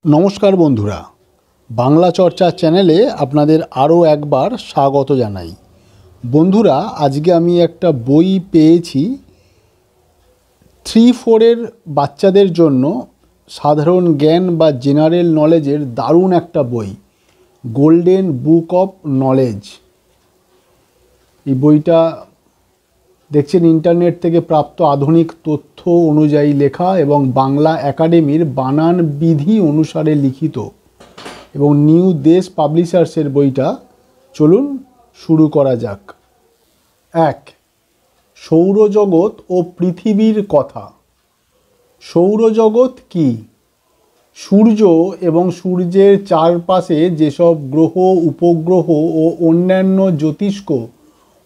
নমস্কার বন্ধুরা, বাংলা চর্চা চ্যানেলে আপনাদের আরও একবার স্বাগত জানাই। বন্ধুরা, আজকে আমি একটা বই পেয়েছি 3-4 বাচ্চাদের জন্য সাধারণ জ্ঞান বা জেনারেল নলেজের দারুণ একটা বই, গোল্ডেন বুক অফ নলেজ। এই বইটা দেখছেন ইন্টারনেট থেকে প্রাপ্ত আধুনিক তথ্য অনুযায়ী লেখা এবং বাংলা একাডেমির বানান বিধি অনুসারে লিখিত এবং নিউ দেশ পাবলিশার্সের বইটা। চলুন শুরু করা যাক। 1. সৌরজগৎ ও পৃথিবীর কথা। সৌরজগৎ কি? সূর্য এবং সূর্যের চারপাশে যেসব গ্রহ, উপগ্রহ ও অন্যান্য জ্যোতিষ্ক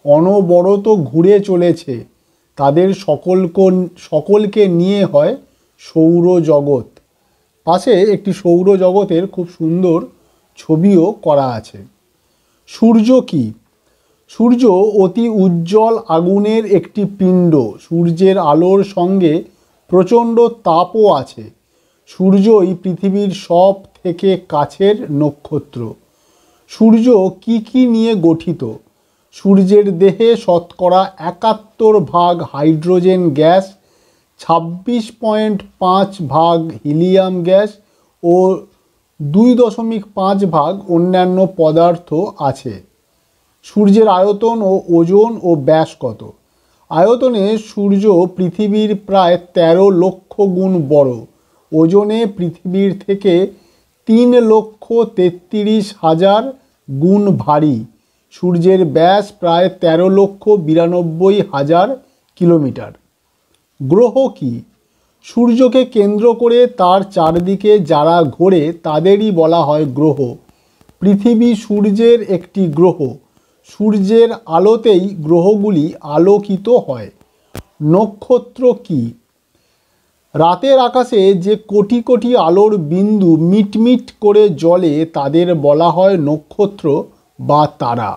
অনবরত ঘুরে চলেছে তাদের সকলকে নিয়ে হয় সৌরজগৎ। পাশে একটি সৌরজগতের খুব সুন্দর ছবিও করা আছে। সূর্য কি? সূর্য অতি উজ্জ্বল আগুনের একটি পিণ্ড। সূর্যের আলোর সঙ্গে প্রচণ্ড তাপও আছে। সূর্যই পৃথিবীর সব থেকে কাছের নক্ষত্র। সূর্য কি নিয়ে গঠিত? সূর্যের দেহে শতকরা 71 হাইড্রোজেন গ্যাস, 26.5 হিলিয়াম গ্যাস ও 2.5 অন্যান্য পদার্থ আছে। সূর্যের আয়তন ও ওজন ও ব্যাস কত? আয়তনে সূর্য পৃথিবীর প্রায় 13 লক্ষ গুণ বড়। ওজনে পৃথিবীর থেকে 3,33,000 গুণ ভারী। সূর্যের ব্যাস প্রায় 13,92,000 কিলোমিটার। গ্রহ কি? সূর্যকে কেন্দ্র করে তার চারদিকে যারা ঘোরে তাদেরই বলা হয় গ্রহ। পৃথিবী সূর্যের একটি গ্রহ। সূর্যের আলোতেই গ্রহগুলি আলোকিত হয়। নক্ষত্র কি? রাতের আকাশে যে কোটি কোটি আলোর বিন্দু মিটমিট করে জ্বলে তাদের বলা হয় নক্ষত্র বা তারা।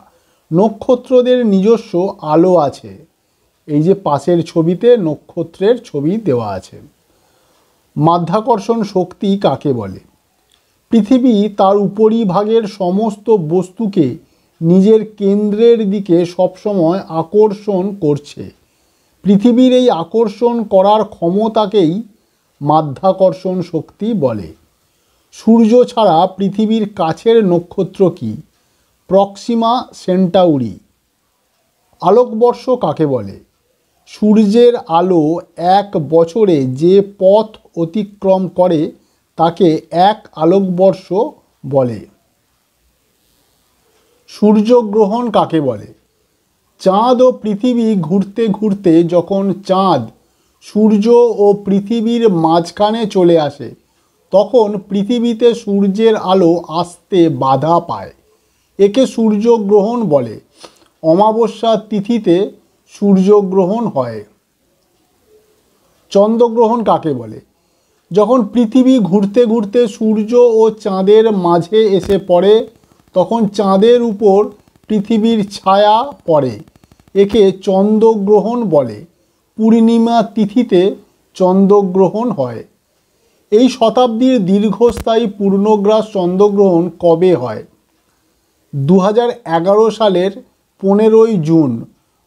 নক্ষত্রদের নিজস্ব আলো আছে। এই যে পাশের ছবিতে নক্ষত্রের ছবি দেওয়া আছে। মাধ্যাকর্ষণ শক্তি কাকে বলে? পৃথিবী তার উপরিভাগের সমস্ত বস্তুকে নিজের কেন্দ্রের দিকে সবসময় আকর্ষণ করছে। পৃথিবীর এই আকর্ষণ করার ক্ষমতাকেই মাধ্যাকর্ষণ শক্তি বলে। সূর্য ছাড়া পৃথিবীর কাছের নক্ষত্র কি? Proxima Centauri. আলোকবর্ষ কাকে বলে? সূর্যের আলো এক বছরে যে পথ অতিক্রম করে তাকে এক আলোকবর্ষ বলে। সূর্যগ্রহণ কাকে বলে? চাঁদ ও পৃথিবী ঘুরতে ঘুরতে যখন চাঁদ সূর্য ও পৃথিবীর মাঝখানে চলে আসে তখন পৃথিবীতে সূর্যের আলো আসতে বাধা পায়। একে সূর্যগ্রহণ বলে। অমাবস্যা তিথিতে সূর্যগ্রহণ হয়। চন্দ্রগ্রহণ কাকে বলে? যখন পৃথিবী ঘুরতে ঘুরতে সূর্য ও চাঁদের মাঝে এসে পড়ে তখন চাঁদের উপর পৃথিবীর ছায়া পড়ে। একে চন্দ্রগ্রহণ বলে। পূর্ণিমা তিথিতে চন্দ্রগ্রহণ হয়। এই শতাব্দীর দীর্ঘস্থায়ী পূর্ণগ্রাস চন্দ্রগ্রহণ কবে হয়? 2011 সালের 15 জুন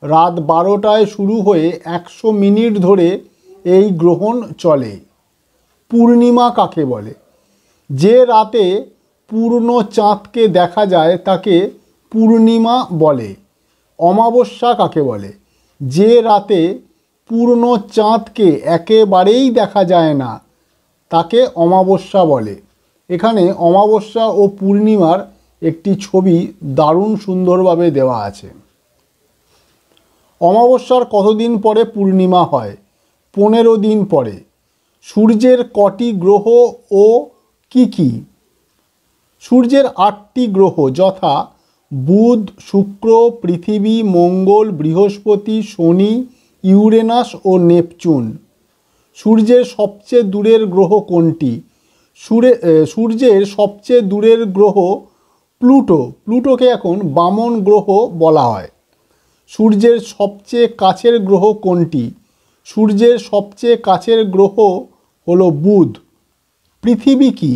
রাত 12টায় শুরু হয়ে 100 মিনিট ধরে এই গ্রহণ চলে। পূর্ণিমা কাকে বলে? যে রাতে পূর্ণ চাঁদকে দেখা যায় তাকে পূর্ণিমা বলে। অমাবস্যা কাকে বলে? যে রাতে পূর্ণ চাঁদকে একেবারেই দেখা যায় না তাকে অমাবস্যা বলে। এখানে অমাবস্যা ও পূর্ণিমার একটি ছবি দারুণ সুন্দরভাবে দেওয়া আছে। অমাবস্যার কতদিন পরে পূর্ণিমা হয়? 15 দিন পরে। সূর্যের কটি গ্রহ ও কি? সূর্যের 8টি গ্রহ যথা বুধ, শুক্র, পৃথিবী, মঙ্গল, বৃহস্পতি, শনি, ইউরেনাস ও নেপচুন। সূর্যের সবচেয়ে দূরের গ্রহ কোনটি? সূর্যের সবচেয়ে দূরের গ্রহ প্লুটো। প্লুটোকে এখন বামন গ্রহ বলা হয়। সূর্যের সবচেয়ে কাছের গ্রহ কোনটি? সূর্যের সবচেয়ে কাছের গ্রহ হলো বুধ। পৃথিবী কি?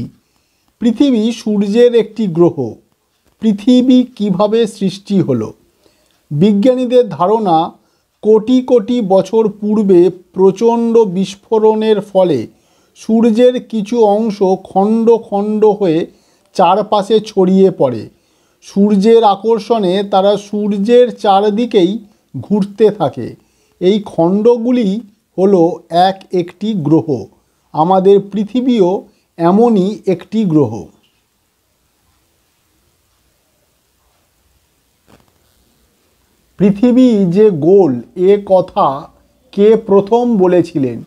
পৃথিবী সূর্যের একটি গ্রহ। পৃথিবী কিভাবে সৃষ্টি হলো? বিজ্ঞানীদের ধারণা, কোটি কোটি বছর পূর্বে প্রচণ্ড বিস্ফোরণের ফলে সূর্যের কিছু অংশ খণ্ড খণ্ড হয়ে চারপাশে ছড়িয়ে পড়ে। সূর্যের আকর্ষণে তারা সূর্যের চারদিকেই ঘুরতে থাকে। এই খণ্ডগুলি হলো একটি গ্রহ। আমাদের পৃথিবীও এমনই একটি গ্রহ। পৃথিবী যে গোল এ কথা কে প্রথম বলেছিলেন?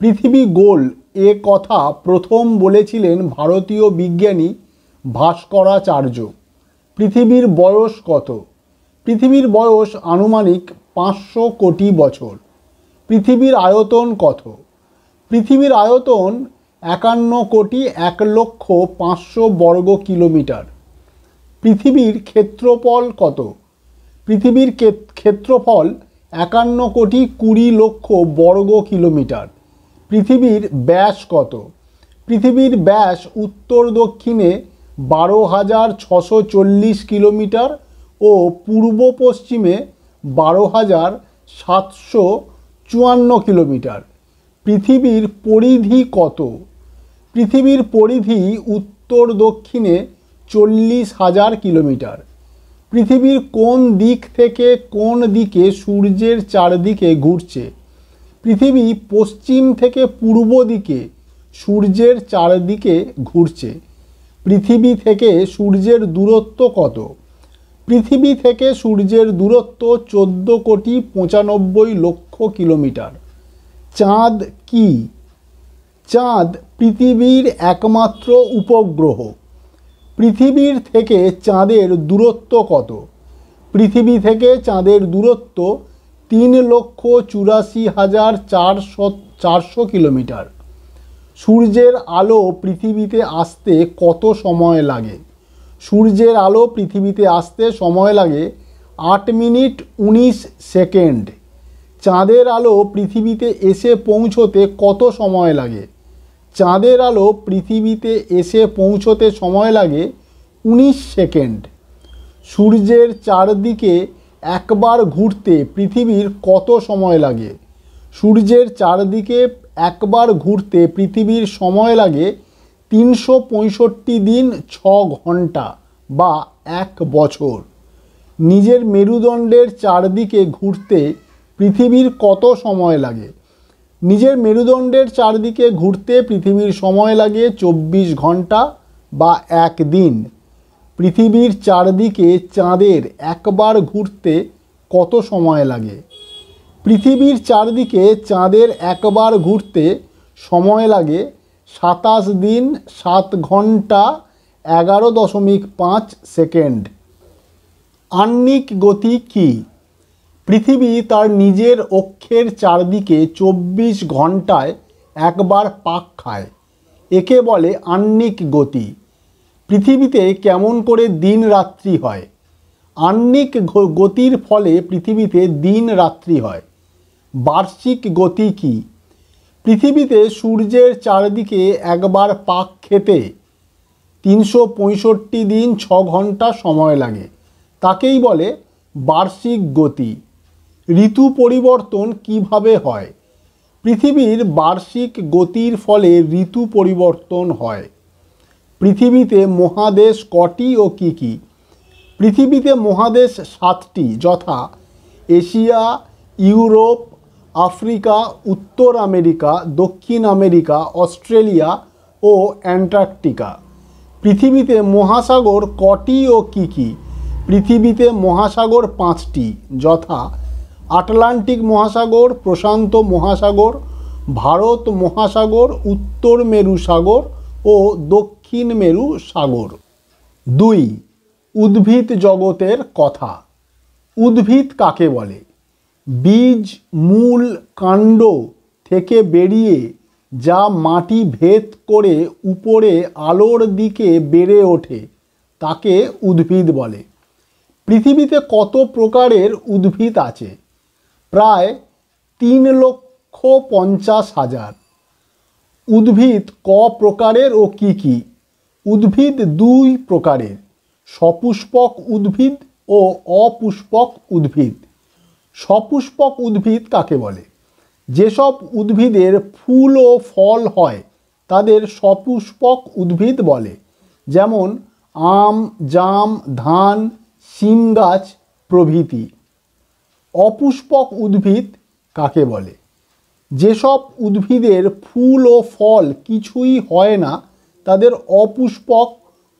পৃথিবী গোল এ কথা প্রথম বলেছিলেন ভারতীয় বিজ্ঞানী ভাস্করাচার্য। পৃথিবীর বয়স কত? পৃথিবীর বয়স আনুমানিক 500 কোটি বছর। পৃথিবীর আয়তন কত? পৃথিবীর আয়তন 51,01,05,000 বর্গ কিলোমিটার। পৃথিবীর ক্ষেত্রফল কত? পৃথিবীর ক্ষেত্রফল 51,20,00,000 বর্গ কিলোমিটার। পৃথিবীর ব্যাস কত? পৃথিবীর ব্যাস উত্তর দক্ষিণে 12,640 কিলোমিটার ও পূর্ব পশ্চিমে 12,754 কিলোমিটার। পৃথিবীর পরিধি কত? পৃথিবীর পরিধি উত্তর দক্ষিণে 40,000 কিলোমিটার। পৃথিবীর কোন দিক থেকে কোন দিকে সূর্যের চারদিকে ঘুরছে? পৃথিবী পশ্চিম থেকে পূর্ব দিকে সূর্যের চারদিকে ঘুরছে। পৃথিবী থেকে সূর্যের দূরত্ব কত? পৃথিবী থেকে সূর্যের দূরত্ব 14,95,00,000 কিলোমিটার। চাঁদ কি? চাঁদ পৃথিবীর একমাত্র উপগ্রহ। পৃথিবীর থেকে চাঁদের দূরত্ব কত? পৃথিবী থেকে চাঁদের দূরত্ব 3,84,400 কিলোমিটার। সূর্যের আলো পৃথিবীতে আসতে কত সময় লাগে? সূর্যের আলো পৃথিবীতে আসতে সময় লাগে 8 মিনিট 19 সেকেন্ড। চাঁদের আলো পৃথিবীতে এসে পৌঁছতে কত সময় লাগে? চাঁদের আলো পৃথিবীতে এসে পৌঁছতে সময় লাগে 19 সেকেন্ড। সূর্যের চারদিকে একবার ঘুরতে পৃথিবীর কত সময় লাগে? সূর্যের চারদিকে একবার ঘুরতে পৃথিবীর সময় লাগে 365 দিন 6 ঘন্টা বা 1 বছর। নিজের মেরুদণ্ডের চারদিকে ঘুরতে পৃথিবীর কত সময় লাগে? নিজের মেরুদণ্ডের চারদিকে ঘুরতে পৃথিবীর সময় লাগে 24 ঘন্টা বা 1 দিন। পৃথিবীর চারদিকে চাঁদের একবার ঘুরতে কত সময় লাগে? পৃথিবীর চারদিকে চাঁদের একবার ঘুরতে সময় লাগে 27 দিন 7 ঘন্টা 11.5 সেকেন্ড। আহ্নিক গতি কি? পৃথিবী তার নিজের অক্ষের চারদিকে 24 ঘন্টায় একবার পাক খায়। একে বলে আহ্নিক গতি। পৃথিবীতে কেমন করে দিন রাত্রি হয়? আহ্নিক গতির ফলে পৃথিবীতে দিন রাত্রি হয়। বার্ষিক গতি কি? পৃথিবীতে সূর্যের চারদিকে একবার পাক খেতে 365 দিন 6 ঘন্টা সময় লাগে। তাকেই বলে বার্ষিক গতি। ঋতু পরিবর্তন কিভাবে হয়? পৃথিবীর বার্ষিক গতির ফলে ঋতু পরিবর্তন হয়। পৃথিবীতে মহাদেশ কটি ও কী কী? পৃথিবীতে মহাদেশ 7টি, যথা এশিয়া, ইউরোপ, আফ্রিকা, উত্তর আমেরিকা, দক্ষিণ আমেরিকা, অস্ট্রেলিয়া ও অ্যান্টার্কটিকা। পৃথিবীতে মহাসাগর কটি ও কী কী? পৃথিবীতে মহাসাগর 5টি, যথা আটলান্টিক মহাসাগর, প্রশান্ত মহাসাগর, ভারত মহাসাগর, উত্তর মেরু সাগর ও দক্ষিণ মেরু সাগর। 2. উদ্ভিদ জগতের কথা। উদ্ভিদ কাকে বলে? বীজ, মূল, কাণ্ড থেকে বেরিয়ে যা মাটি ভেদ করে উপরে আলোর দিকে বেড়ে ওঠে তাকে উদ্ভিদ বলে। পৃথিবীতে কত প্রকারের উদ্ভিদ আছে? প্রায় 3,50,000। উদ্ভিদ ক প্রকারের ও কি কি? উদ্ভিদ দুই প্রকারের, সপুষ্পক উদ্ভিদ ও অপুষ্পক উদ্ভিদ। সপুষ্পক উদ্ভিদ কাকে বলে? যেসব উদ্ভিদের ফুল ও ফল হয় তাদের সপুষ্পক উদ্ভিদ বলে, যেমন আম, জাম, ধান, শিম গাছ প্রভৃতি। অপুষ্পক উদ্ভিদ কাকে বলে? যেসব উদ্ভিদের ফুল ও ফল কিছুই হয় না তাদের অপুষ্পক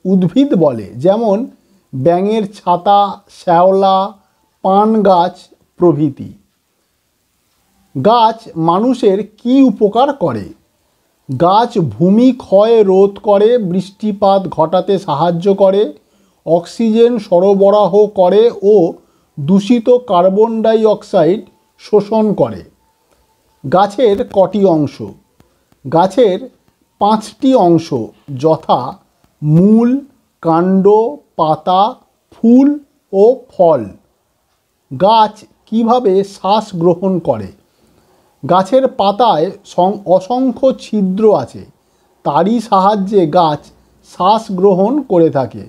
উদ্ভিদ বলে, যেমন ব্যাঙের ছাতা, শ্যাওলা, পান গাছ প্রভৃতি। গাছ মানুষের কী উপকার করে? গাছ ভূমি ক্ষয় রোধ করে, বৃষ্টিপাত ঘটাতে সাহায্য করে, অক্সিজেন সরবরাহ করে ও দূষিত কার্বন ডাই অক্সাইড শোষণ করে। গাছের কটি অংশ? গাছের 5টি অংশ, যথা মূল, কাণ্ড, পাতা, ফুল ও ফল। গাছ কিভাবে শ্বাস গ্রহণ করে? গাছের পাতায় অসংখ্য ছিদ্র আছে, তারই সাহায্যে গাছ শ্বাস গ্রহণ করে থাকে।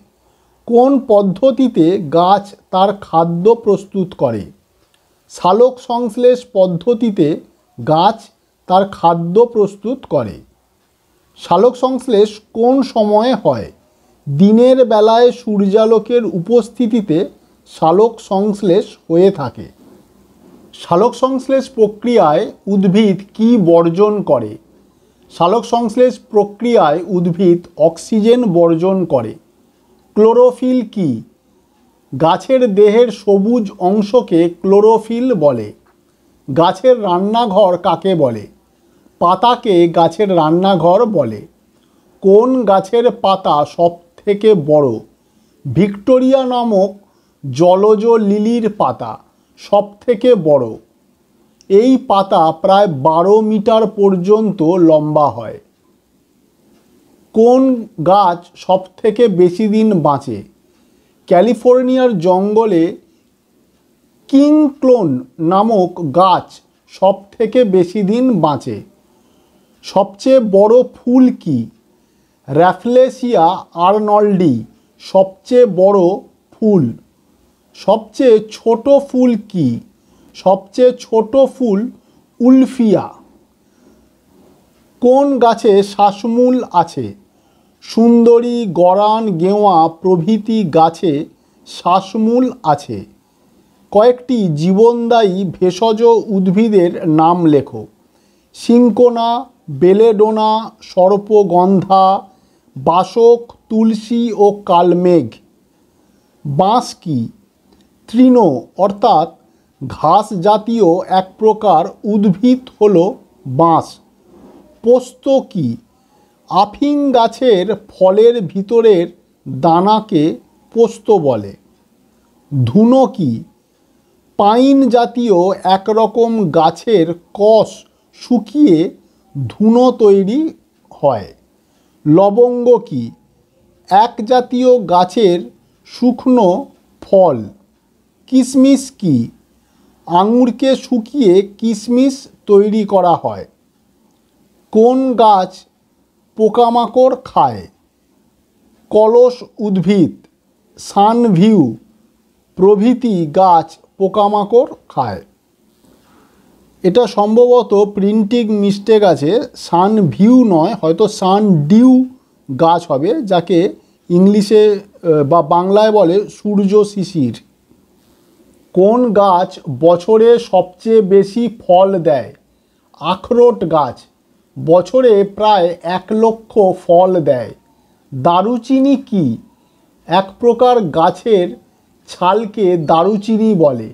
কোন পদ্ধতিতে গাছ তার খাদ্য প্রস্তুত করে? সালোক সংশ্লেষ পদ্ধতিতে গাছ তার খাদ্য প্রস্তুত করে। সালোক সংশ্লেষ কোন সময়ে হয়? দিনের বেলায় সূর্যালোকের উপস্থিতিতে সালোক সংশ্লেষ হয়ে থাকে। সালোক সংশ্লেষ প্রক্রিয়ায় উদ্ভিদ কি বর্জন করে? সালোক সংশ্লেষ প্রক্রিয়ায় উদ্ভিদ অক্সিজেন বর্জন করে। ক্লোরোফিল কি? গাছের দেহের সবুজ অংশকে ক্লোরোফিল বলে। গাছের রান্নাঘর কাকে বলে? পাতাকে গাছের রান্নাঘর বলে। কোন গাছের পাতা সবথেকে বড়? ভিক্টোরিয়া নামক জলজ লিলির পাতা সবথেকে বড়। এই পাতা প্রায় 12 মিটার পর্যন্ত লম্বা হয়। কোন গাছ সবথেকে বেশি দিন বাঁচে? ক্যালিফোর্নিয়ার জঙ্গলে কিংক্লোন নামক গাছ সবথেকে বেশি দিন বাঁচে। সবচেয়ে বড় ফুল কি? র্যাফলেসিয়া আর্নল্ডি সবচেয়ে বড় ফুল। সবচেয়ে ছোট ফুল কি? সবচেয়ে ছোট ফুল উলফিয়া। কোন গাছে শ্বাসমূল আছে? সুন্দরী, গরান, গেওয়া প্রভৃতি গাছে শ্বাসমূল আছে। কয়েকটি জীবনদায়ী ভেষজ উদ্ভিদের নাম লেখো। সিনকোনা, বেলেডোনা, সর্পগন্ধা, বাসক, তুলসী ও কালমেঘ। বাঁশ কি? তৃণ অর্থাৎ ঘাস জাতীয় এক প্রকার উদ্ভিদ হল বাঁশ। পোস্ত কি? আফিং গাছের ফলের ভিতরের দানাকে পোস্ত বলে। ধুনো কি? পাইন জাতীয় একরকম গাছের কষ শুকিয়ে ধুনো তৈরি হয়। লবঙ্গ কি? এক জাতীয় গাছের শুকনো ফল। কিশমিশ কি? আঙুরকে শুকিয়ে কিশমিশ তৈরি করা হয়। কোন গাছ পোকামাকড় খায়? কলস উদ্ভিদ, সানভিউ প্রভৃতি গাছ পোকামাকড় খায়। এটা সম্ভবত প্রিন্টিং মিস্টেক আছে, সানভিউ নয়, হয়তো সানডিউ গাছ হবে, যাকে ইংলিশে বা বাংলায় বলে সূর্য শিশির। কোন গাছ বছরে সবচেয়ে বেশি ফল দেয়? আখরোট গাছ বছরে প্রায় 1 লক্ষ ফল দেয়। দারুচিনি কি? এক প্রকার গাছের ছালকে দারুচিনি বলে।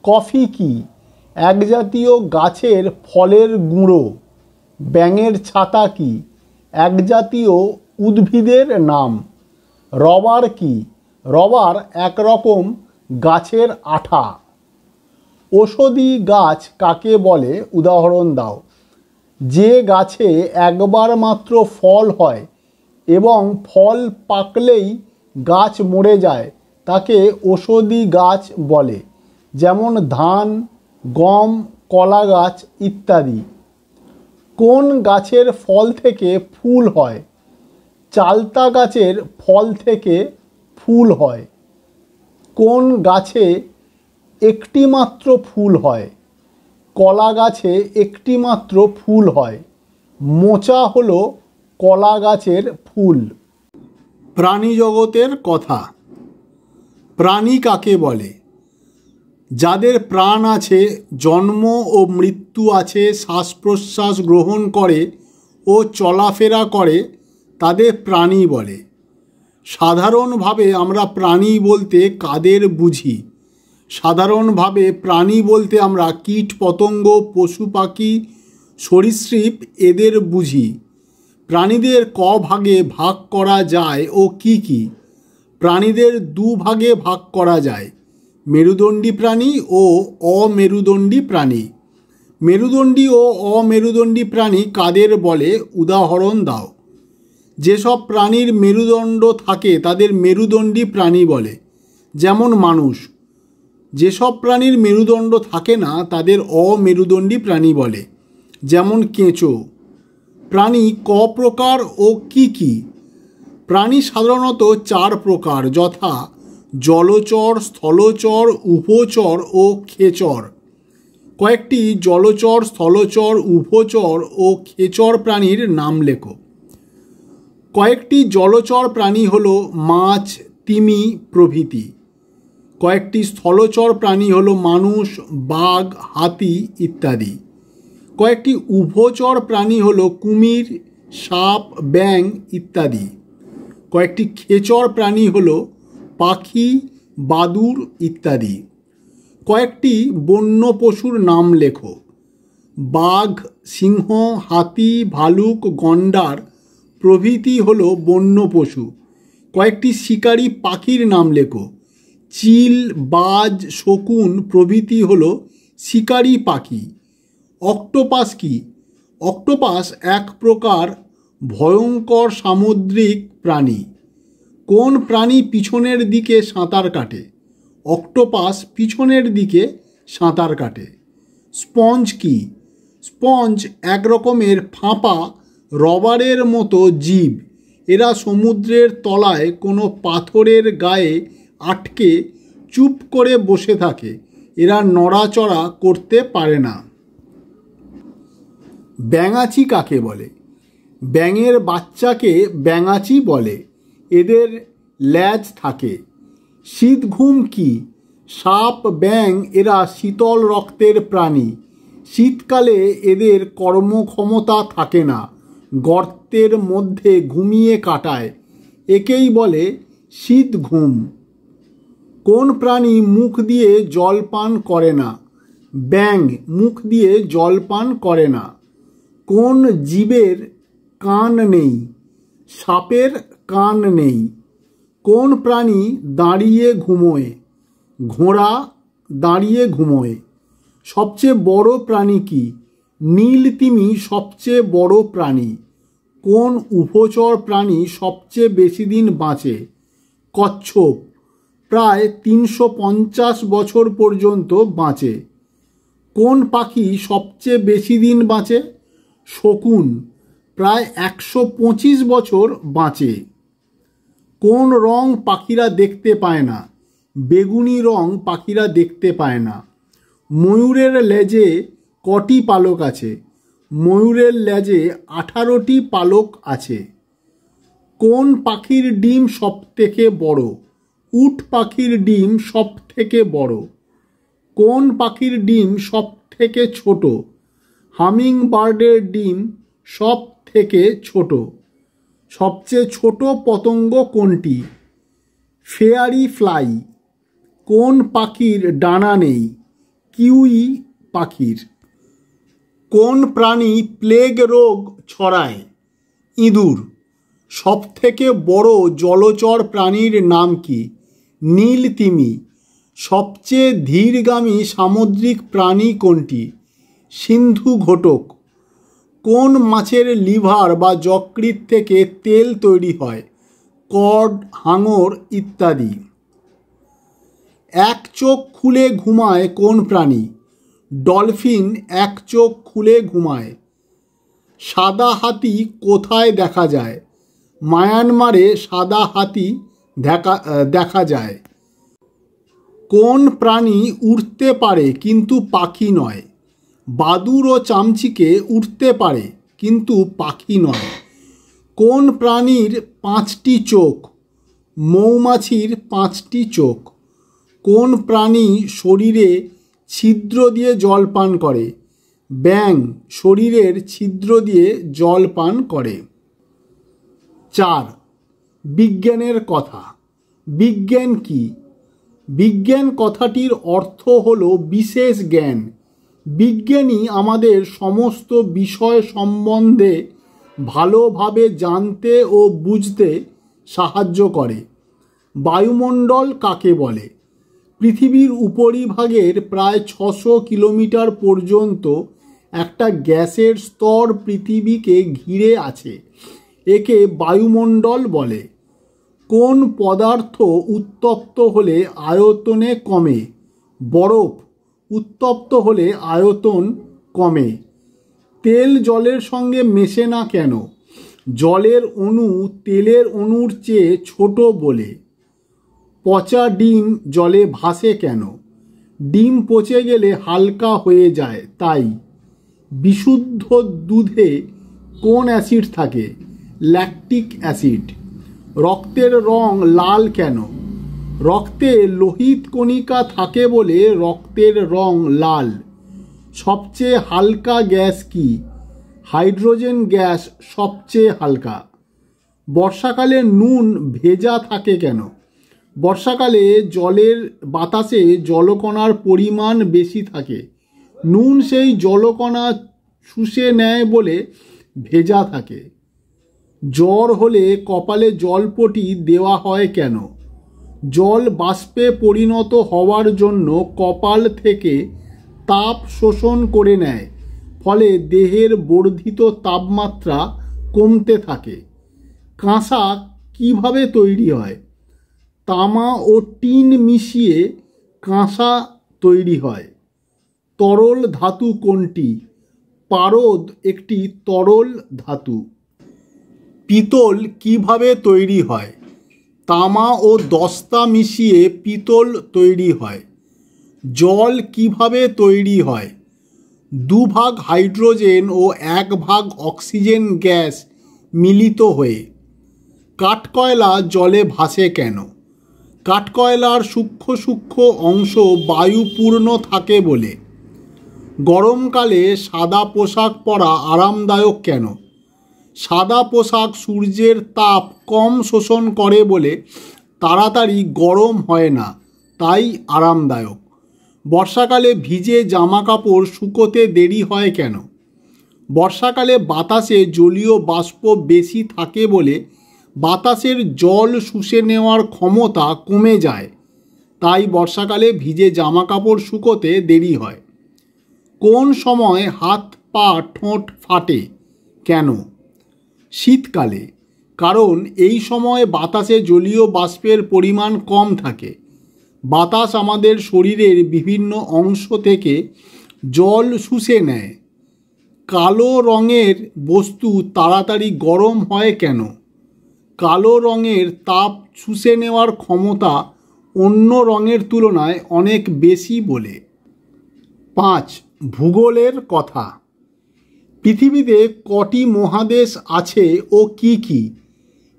কফি কি? এক জাতীয় গাছের ফলের গুঁড়ো। ব্যাঙের ছাতা কি? এক জাতীয় উদ্ভিদের নাম। রবার কি? রবার একরকম গাছের আঠা। ঔষধি গাছ কাকে বলে? উদাহরণ দাও। যে গাছে একবার মাত্র ফল হয় এবং ফল পাকলেই গাছ মরে যায় তাকে ঔষধি গাছ বলে, যেমন ধান, গম, কলা গাছ ইত্যাদি। কোন গাছের ফল থেকে ফুল হয়? চালতা গাছের ফল থেকে ফুল হয়? কোন গাছে একটি মাত্র ফুল হয়? কলা গাছে একটি মাত্র ফুল হয়। মোচা হলো কলা গাছের ফুল। প্রাণী জগতের কথা। প্রাণী কাকে বলে? যাদের প্রাণ আছে, জন্ম ও মৃত্যু আছে, শ্বাস প্রশ্বাস গ্রহণ করে ও চলাফেরা করে, তাদের প্রাণী বলে। সাধারণভাবে আমরা প্রাণী বলতে কাদের বুঝি? সাধারণভাবে প্রাণী বলতে আমরা কীট পতঙ্গ, পশু পাখি, সরীসৃপ এদের বুঝি। প্রাণীদের ক ভাগে ভাগ করা যায় ও কি কি? প্রাণীদের দুভাগে ভাগ করা যায়, মেরুদণ্ডী প্রাণী ও অমেরুদণ্ডী প্রাণী। মেরুদণ্ডী ও অমেরুদণ্ডী প্রাণী কাদের বলে? উদাহরণ দাও। যেসব প্রাণীর মেরুদণ্ড থাকে তাদের মেরুদণ্ডী প্রাণী বলে, যেমন মানুষ। যেসব প্রাণীর মেরুদণ্ড থাকে না তাদের অমেরুদণ্ডী প্রাণী বলে, যেমন কেঁচো। প্রাণী ক প্রকার ও কি কি? প্রাণী সাধারণত 4 প্রকার, যথা জলচর, স্থলচর, উভচর ও খেচর। কয়েকটি জলচর, স্থলচর, উভচর ও খেচর প্রাণীর নাম লেখো। কয়েকটি জলচর প্রাণী হল মাছ, তিমি প্রভৃতি। কয়েকটি স্থলচর প্রাণী হল মানুষ, বাঘ, হাতি ইত্যাদি। কয়েকটি উভচর প্রাণী হল কুমির, সাপ, ব্যাঙ ইত্যাদি। কয়েকটি খেচর প্রাণী হল পাখি, বাদুড় ইত্যাদি। কয়েকটি বন্য পশুর নাম লেখো। বাঘ, সিংহ, হাতি, ভালুক, গন্ডার প্রভৃতি হল বন্য পশু। কয়েকটি শিকারী পাখির নাম লেখো। চিল, বাজ, শকুন প্রভৃতি হল শিকারী পাখি। অক্টোপাস কি? অক্টোপাস এক প্রকার ভয়ঙ্কর সামুদ্রিক প্রাণী। কোন প্রাণী পিছনের দিকে সাঁতার কাটে? অক্টোপাস পিছনের দিকে সাঁতার কাটে। স্পঞ্জ কি? স্পঞ্জ এক রকমের ফাঁপা রবারের মতো জীব। এরা সমুদ্রের তলায় কোনো পাথরের গায়ে আটকে চুপ করে বসে থাকে। এরা নড়াচড়া করতে পারে না। ব্যাঙাচি কাকে বলে? ব্যাঙের বাচ্চাকে ব্যাঙাচি বলে। এদের ল্যাজ থাকে। শীত ঘুম কি? সাপ, ব্যাঙ এরা শীতল রক্তের প্রাণী। শীতকালে এদের কর্মক্ষমতা থাকে না, গর্তের মধ্যে ঘুমিয়ে কাটায়। একেই বলে শীত ঘুম। কোন প্রাণী মুখ দিয়ে জল পান করে না? ব্যাঙ মুখ দিয়ে জল পান করে না। কোন জীবের কান নেই? সাপের কান নেই। কোন প্রাণী দাঁড়িয়ে ঘুমোয়? ঘোড়া দাঁড়িয়ে ঘুমোয়। সবচেয়ে বড় প্রাণী কি? নীল তিমি সবচেয়ে বড় প্রাণী। কোন উভচর প্রাণী সবচেয়ে বেশি দিন বাঁচে? কচ্ছপ প্রায় 350 বছর পর্যন্ত বাঁচে। কোন পাখি সবচেয়ে বেশি দিন বাঁচে? শকুন প্রায় 125 বছর বাঁচে। কোন রং পাখিরা দেখতে পায় না? বেগুনি রং পাখিরা দেখতে পায় না। ময়ূরের লেজে কটি পালক আছে? ময়ূরের লেজে 18টি পালক আছে। কোন পাখির ডিম সব থেকে বড়? উট পাখির ডিম সব থেকে বড়। কোন পাখির ডিম সব থেকে ছোট? হামিং বার্ডের ডিম সব থেকে ছোট। সবচেয়ে ছোট পতঙ্গ কোনটি? Fairy fly. কোন পাখির ডানা নেই? কিউই পাখির। কোন প্রাণী প্লেগ রোগ ছড়ায়? ইঁদুর। সবথেকে বড় জলচর প্রাণীর নাম কি? নীল তিমি। সবচেয়ে ধীরগামী সামুদ্রিক প্রাণী কোনটি? সিন্ধু ঘোটক। কোন মাছের লিভার বা যকৃৎ থেকে তেল তৈরি হয়? কড, হাঙর ইত্যাদি। এক চোখ খুলে ঘুমায় কোন প্রাণী? ডলফিন এক চোখ খুলে ঘুমায়। সাদা হাতি কোথায় দেখা যায়? মায়ানমারে সাদা হাতি দেখা যায়। কোন প্রাণী উড়তে পারে কিন্তু পাখি নয়? বাদুড় ও চামচিকে উড়তে পারে কিন্তু পাখি নয়। কোন প্রাণীর 5টি চোখ? মৌমাছির 5টি চোখ। কোন প্রাণী শরীরে ছিদ্র দিয়ে জল পান করে? ব্যাঙ শরীরের ছিদ্র দিয়ে জল পান করে। 4. বিজ্ঞানের কথা। বিজ্ঞান কি? বিজ্ঞান কথাটির অর্থ হলো বিশেষ জ্ঞান। বিজ্ঞানই আমাদের সমস্ত বিষয় সম্বন্ধে ভালোভাবে জানতে ও বুঝতে সাহায্য করে। বায়ুমণ্ডল কাকে বলে? পৃথিবীর উপরিভাগের প্রায় 600 কিলোমিটার পর্যন্ত একটা গ্যাসের স্তর পৃথিবীকে ঘিরে আছে। একে বায়ুমণ্ডল বলে। কোন পদার্থ উত্তপ্ত হলে আয়তনে কমে? বরফ উত্তপ্ত হলে আয়তন কমে। তেল জলের সঙ্গে মেশে না কেন? জলের অণু তেলের অণুর চেয়ে ছোট বলে। পচা ডিম জলে ভাসে কেন? ডিম পচে গেলে হালকা হয়ে যায় তাই। বিশুদ্ধ দুধে কোন অ্যাসিড থাকে? Lactic acid. রক্তের রং লাল কেন? রক্তে লোহিত কণিকা থাকে বলে রক্তের রং লাল। সবচেয়ে হালকা গ্যাস কি? হাইড্রোজেন গ্যাস সবচেয়ে হালকা। বর্ষাকালে নুন ভেজা থাকে কেন? বর্ষাকালে বাতাসে জলকণার পরিমাণ বেশি থাকে। নুন সেই জলকণা শুষে নেয় বলে ভেজা থাকে। জ্বর হলে কপালে জলপটি দেওয়া হয় কেন? জল বাষ্পে পরিণত হওয়ার জন্য কপাল থেকে তাপ শোষণ করে নেয়, ফলে দেহের বর্ধিত তাপমাত্রা কমতে থাকে। কাঁসা কিভাবে তৈরি হয়? তামা ও টিন মিশিয়ে কাঁসা তৈরি হয়। তরল ধাতু কোনটি? পারদ একটি তরল ধাতু। পিতল কিভাবে তৈরি হয়? তামা ও দস্তা মিশিয়ে পিতল তৈরি হয়। জল কিভাবে তৈরি হয়? 2 ভাগ হাইড্রোজেন ও 1 ভাগ অক্সিজেন গ্যাস মিলিত হয়ে। কাঠকয়লা জলে ভাসে কেন? কাঠকয়লার সূক্ষ্ম সূক্ষ্ম অংশ বায়ুপূর্ণ থাকে বলে। গরমকালে সাদা পোশাক পরা আরামদায়ক কেন? সাদা পোশাক সূর্যের তাপ কম শোষণ করে বলে তাড়াতাড়ি গরম হয় না, তাই আরামদায়ক। বর্ষাকালে ভিজে জামা কাপড় শুকোতে দেরি হয় কেন? বর্ষাকালে বাতাসে জলীয় বাষ্প বেশি থাকে বলে বাতাসের জল শুষে নেওয়ার ক্ষমতা কমে যায়, তাই বর্ষাকালে ভিজে জামা কাপড় শুকোতে দেরি হয়। কোন সময় হাত পা ঠোঁট ফাটে কেন? শীতকালে, কারণ এই সময় বাতাসে জলীয় বাষ্পের পরিমাণ কম থাকে। বাতাস আমাদের শরীরের বিভিন্ন অংশ থেকে জল শুষে নেয়। কালো রঙের বস্তু তাড়াতাড়ি গরম হয় কেন? কালো রঙের তাপ শুষে নেওয়ার ক্ষমতা অন্য রঙের তুলনায় অনেক বেশি বলে। 5. ভূগোলের কথা। পৃথিবীতে কটি মহাদেশ আছে ও কি কি?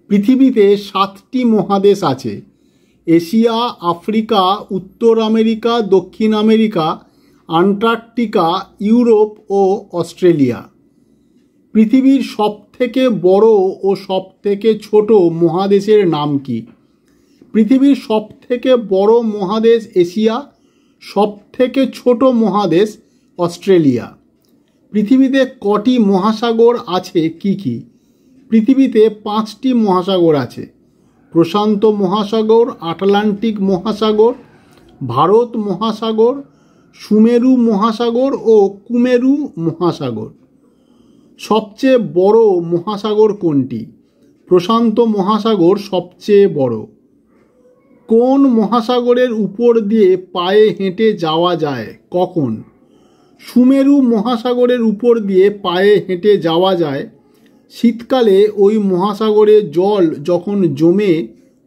পৃথিবীতে 7টি মহাদেশ আছে। এশিয়া, আফ্রিকা, উত্তর আমেরিকা, দক্ষিণ আমেরিকা, আন্টার্কটিকা, ইউরোপ ও অস্ট্রেলিয়া। পৃথিবীর সবথেকে বড় ও সবথেকে ছোট মহাদেশের নাম কি? পৃথিবীর সবথেকে বড় মহাদেশ এশিয়া, সবথেকে ছোট মহাদেশ অস্ট্রেলিয়া। পৃথিবীতে কটি মহাসাগর আছে কি কি? পৃথিবীতে 5টি মহাসাগর আছে। প্রশান্ত মহাসাগর, আটলান্টিক মহাসাগর, ভারত মহাসাগর, সুমেরু মহাসাগর ও কুমেরু মহাসাগর। সবচেয়ে বড় মহাসাগর কোনটি? প্রশান্ত মহাসাগর সবচেয়ে বড়। কোন মহাসাগরের উপর দিয়ে পায়ে হেঁটে যাওয়া যায় কখন? সুমেরু মহাসাগরের উপর দিয়ে পায়ে হেঁটে যাওয়া যায় শীতকালে ওই মহাসাগরে জল যখন জমে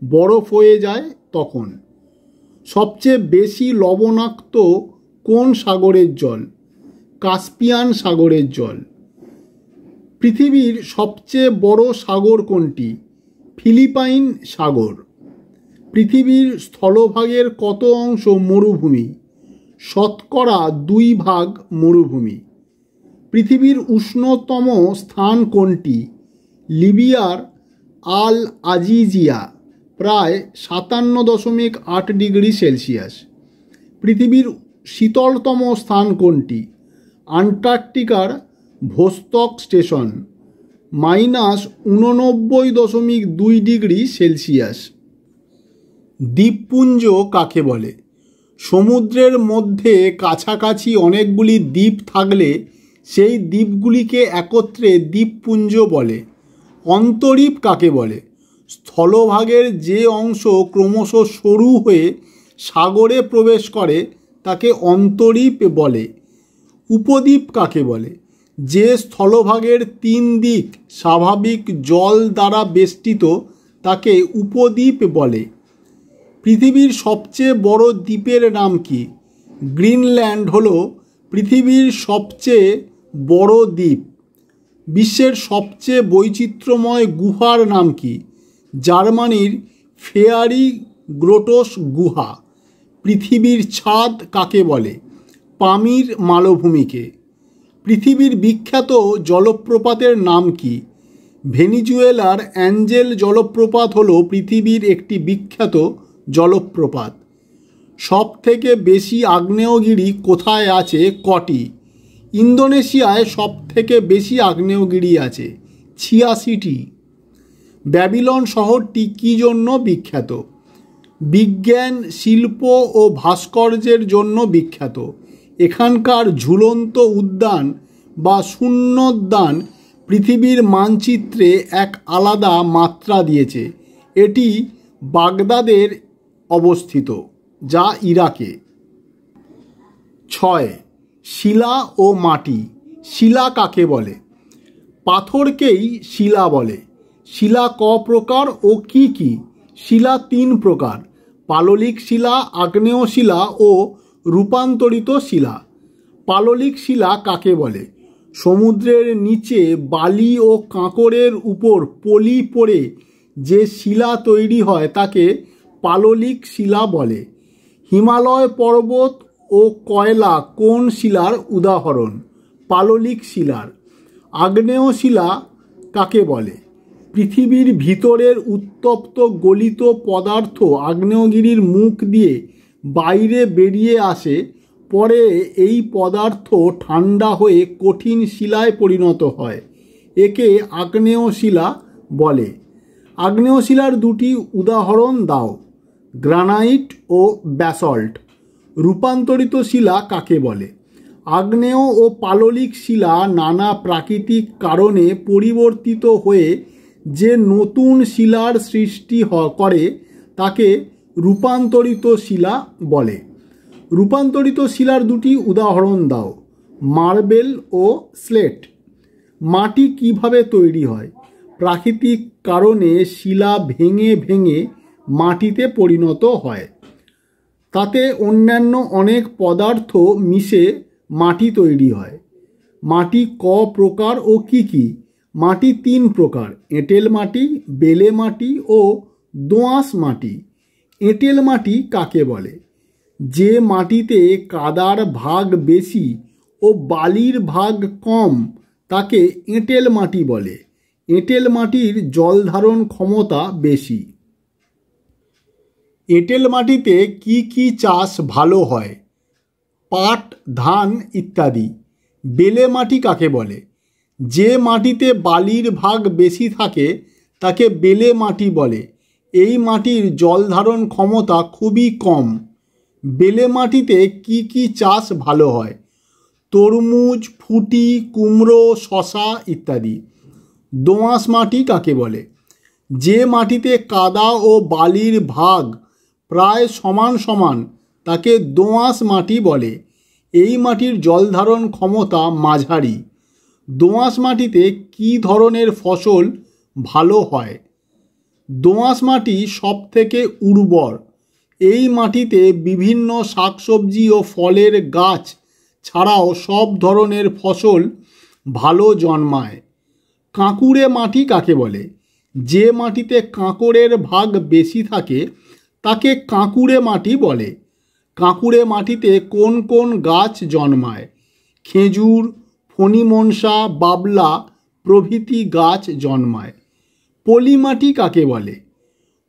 বরফ হয়ে যায় তখন। সবচেয়ে বেশি লবণাক্ত কোন সাগরের জল? কাস্পিয়ান সাগরের জল। পৃথিবীর সবচেয়ে বড় সাগর কোনটি? ফিলিপাইন সাগর। পৃথিবীর স্থলভাগের কত অংশ মরুভূমি? 2% মরুভূমি। পৃথিবীর উষ্ণতম স্থান কোনটি? লিবিয়ার আল আজিজিয়া, প্রায় 57.8 ডিগ্রি সেলসিয়াস। পৃথিবীর শীতলতম স্থান কোনটি? আন্টার্কটিকার ভোস্তক স্টেশন, -89.2 ডিগ্রি সেলসিয়াস। দ্বীপপুঞ্জ কাকে বলে? সমুদ্রের মধ্যে কাছাকাছি অনেকগুলি দ্বীপ থাকলে সেই দ্বীপগুলিকে একত্রে দ্বীপপুঞ্জ বলে। অন্তরীপ কাকে বলে? স্থলভাগের যে অংশ ক্রমশ সরু হয়ে সাগরে প্রবেশ করে তাকে অন্তরীপ বলে। উপদ্বীপ কাকে বলে? যে স্থলভাগের 3 দিক স্বাভাবিক জল দ্বারা বেষ্টিত তাকে উপদ্বীপ বলে। পৃথিবীর সবচেয়ে বড় দ্বীপের নাম কি? গ্রিনল্যান্ড হল পৃথিবীর সবচেয়ে বড় দ্বীপ। বিশ্বের সবচেয়ে বৈচিত্র্যময় গুহার নাম কি? জার্মানির ফেয়ারি গ্রোটোস গুহা। পৃথিবীর ছাদ কাকে বলে? পামির মালভূমিকে। পৃথিবীর বিখ্যাত জলপ্রপাতের নাম কি? ভেনিজুয়েলার অ্যাঞ্জেল জলপ্রপাত হল পৃথিবীর একটি বিখ্যাত জলপ্রপাত। সবথেকে বেশি আগ্নেয়গিরি কোথায় আছে? কটি? ইন্দোনেশিয়ায় সবথেকে বেশি আগ্নেয়গিরি আছে, 86টি। ব্যাবিলন শহরটি কী জন্য বিখ্যাত? বিজ্ঞান, শিল্প ও ভাস্কর্যের জন্য বিখ্যাত। এখানকার ঝুলন্ত উদ্যান বা শূন্যোদ্যান পৃথিবীর মানচিত্রে এক আলাদা মাত্রা দিয়েছে। এটি বাগদাদের অবস্থিত, যা ইরাকে। 6. শিলা ও মাটি। শিলা কাকে বলে? পাথরকেই শিলা বলে। শিলা ক প্রকার ও কি কি? শিলা 3 প্রকার: পাললিক শিলা, আগ্নেয় শিলা ও রূপান্তরিত শিলা। পাললিক শিলা কাকে বলে? সমুদ্রের নিচে বালি ও কাঁকড়ের উপর পলি পড়ে যে শিলা তৈরি হয় তাকে পাললিক শিলা বলে। হিমালয় পর্বত ও কয়লা কোন শিলার উদাহরণ? পাললিক শিলার। আগ্নেয় শিলা কাকে বলে? পৃথিবীর ভিতরের উত্তপ্ত গলিত পদার্থ আগ্নেয়গিরির মুখ দিয়ে বাইরে বেরিয়ে আসে, পরে এই পদার্থ ঠান্ডা হয়ে কঠিন শিলায় পরিণত হয়। একে আগ্নেয় শিলা বলে। আগ্নেয় শিলার 2টি উদাহরণ দাও। গ্রানাইট ও ব্যাসল্ট। রূপান্তরিত শিলা কাকে বলে? আগ্নেয় ও পাললিক শিলা নানা প্রাকৃতিক কারণে পরিবর্তিত হয়ে যে নতুন শিলার সৃষ্টি করে তাকে রূপান্তরিত শিলা বলে। রূপান্তরিত শিলার 2টি উদাহরণ দাও। মার্বেল ও স্লেট। মাটি কিভাবে তৈরি হয়? প্রাকৃতিক কারণে শিলা ভেঙে ভেঙে মাটিতে পরিণত হয়। তাতে অন্যান্য অনেক পদার্থ মিশে মাটি তৈরি হয়। মাটি ক প্রকার ও কি কি? মাটি 3 প্রকার: এঁটেল মাটি, বেলে মাটি ও দোআঁশ মাটি। এঁটেল মাটি কাকে বলে? যে মাটিতে কাদার ভাগ বেশি ও বালির ভাগ কম তাকে এঁটেল মাটি বলে। এঁটেল মাটির জলধারণ ক্ষমতা বেশি। এঁটেল মাটিতে কি কি চাষ ভালো হয়? পাট, ধান ইত্যাদি। বেলে মাটি কাকে বলে? যে মাটিতে বালির ভাগ বেশি থাকে তাকে বেলে মাটি বলে। এই মাটির জলধারণ ক্ষমতা খুবই কম। বেলে মাটিতে কি কি চাষ ভালো হয়? তরমুজ, ফুটি, কুমড়ো, শসা ইত্যাদি। দোআঁশ মাটি কাকে বলে? যে মাটিতে কাদা ও বালির ভাগ প্রায় সমান সমান তাকে দোআঁশ মাটি বলে। এই মাটির জলধারণ ক্ষমতা মাঝারি। দোআঁশ মাটিতে কী ধরনের ফসল ভালো হয়? দোআঁশ মাটি সবথেকে উর্বর। এই মাটিতে বিভিন্ন শাকসবজি ও ফলের গাছ ছাড়াও সব ধরনের ফসল ভালো জন্মায়। কাঁকুড়ে মাটি কাকে বলে? যে মাটিতে কাঁকড়ের ভাগ বেশি থাকে তাকে কাঁকুড়ে মাটি বলে। কাঁকুড়ে মাটিতে কোন কোন গাছ জন্মায়? খেজুর, ফণিমনসা, বাবলা প্রভৃতি গাছ জন্মায়। পলি মাটি কাকে বলে?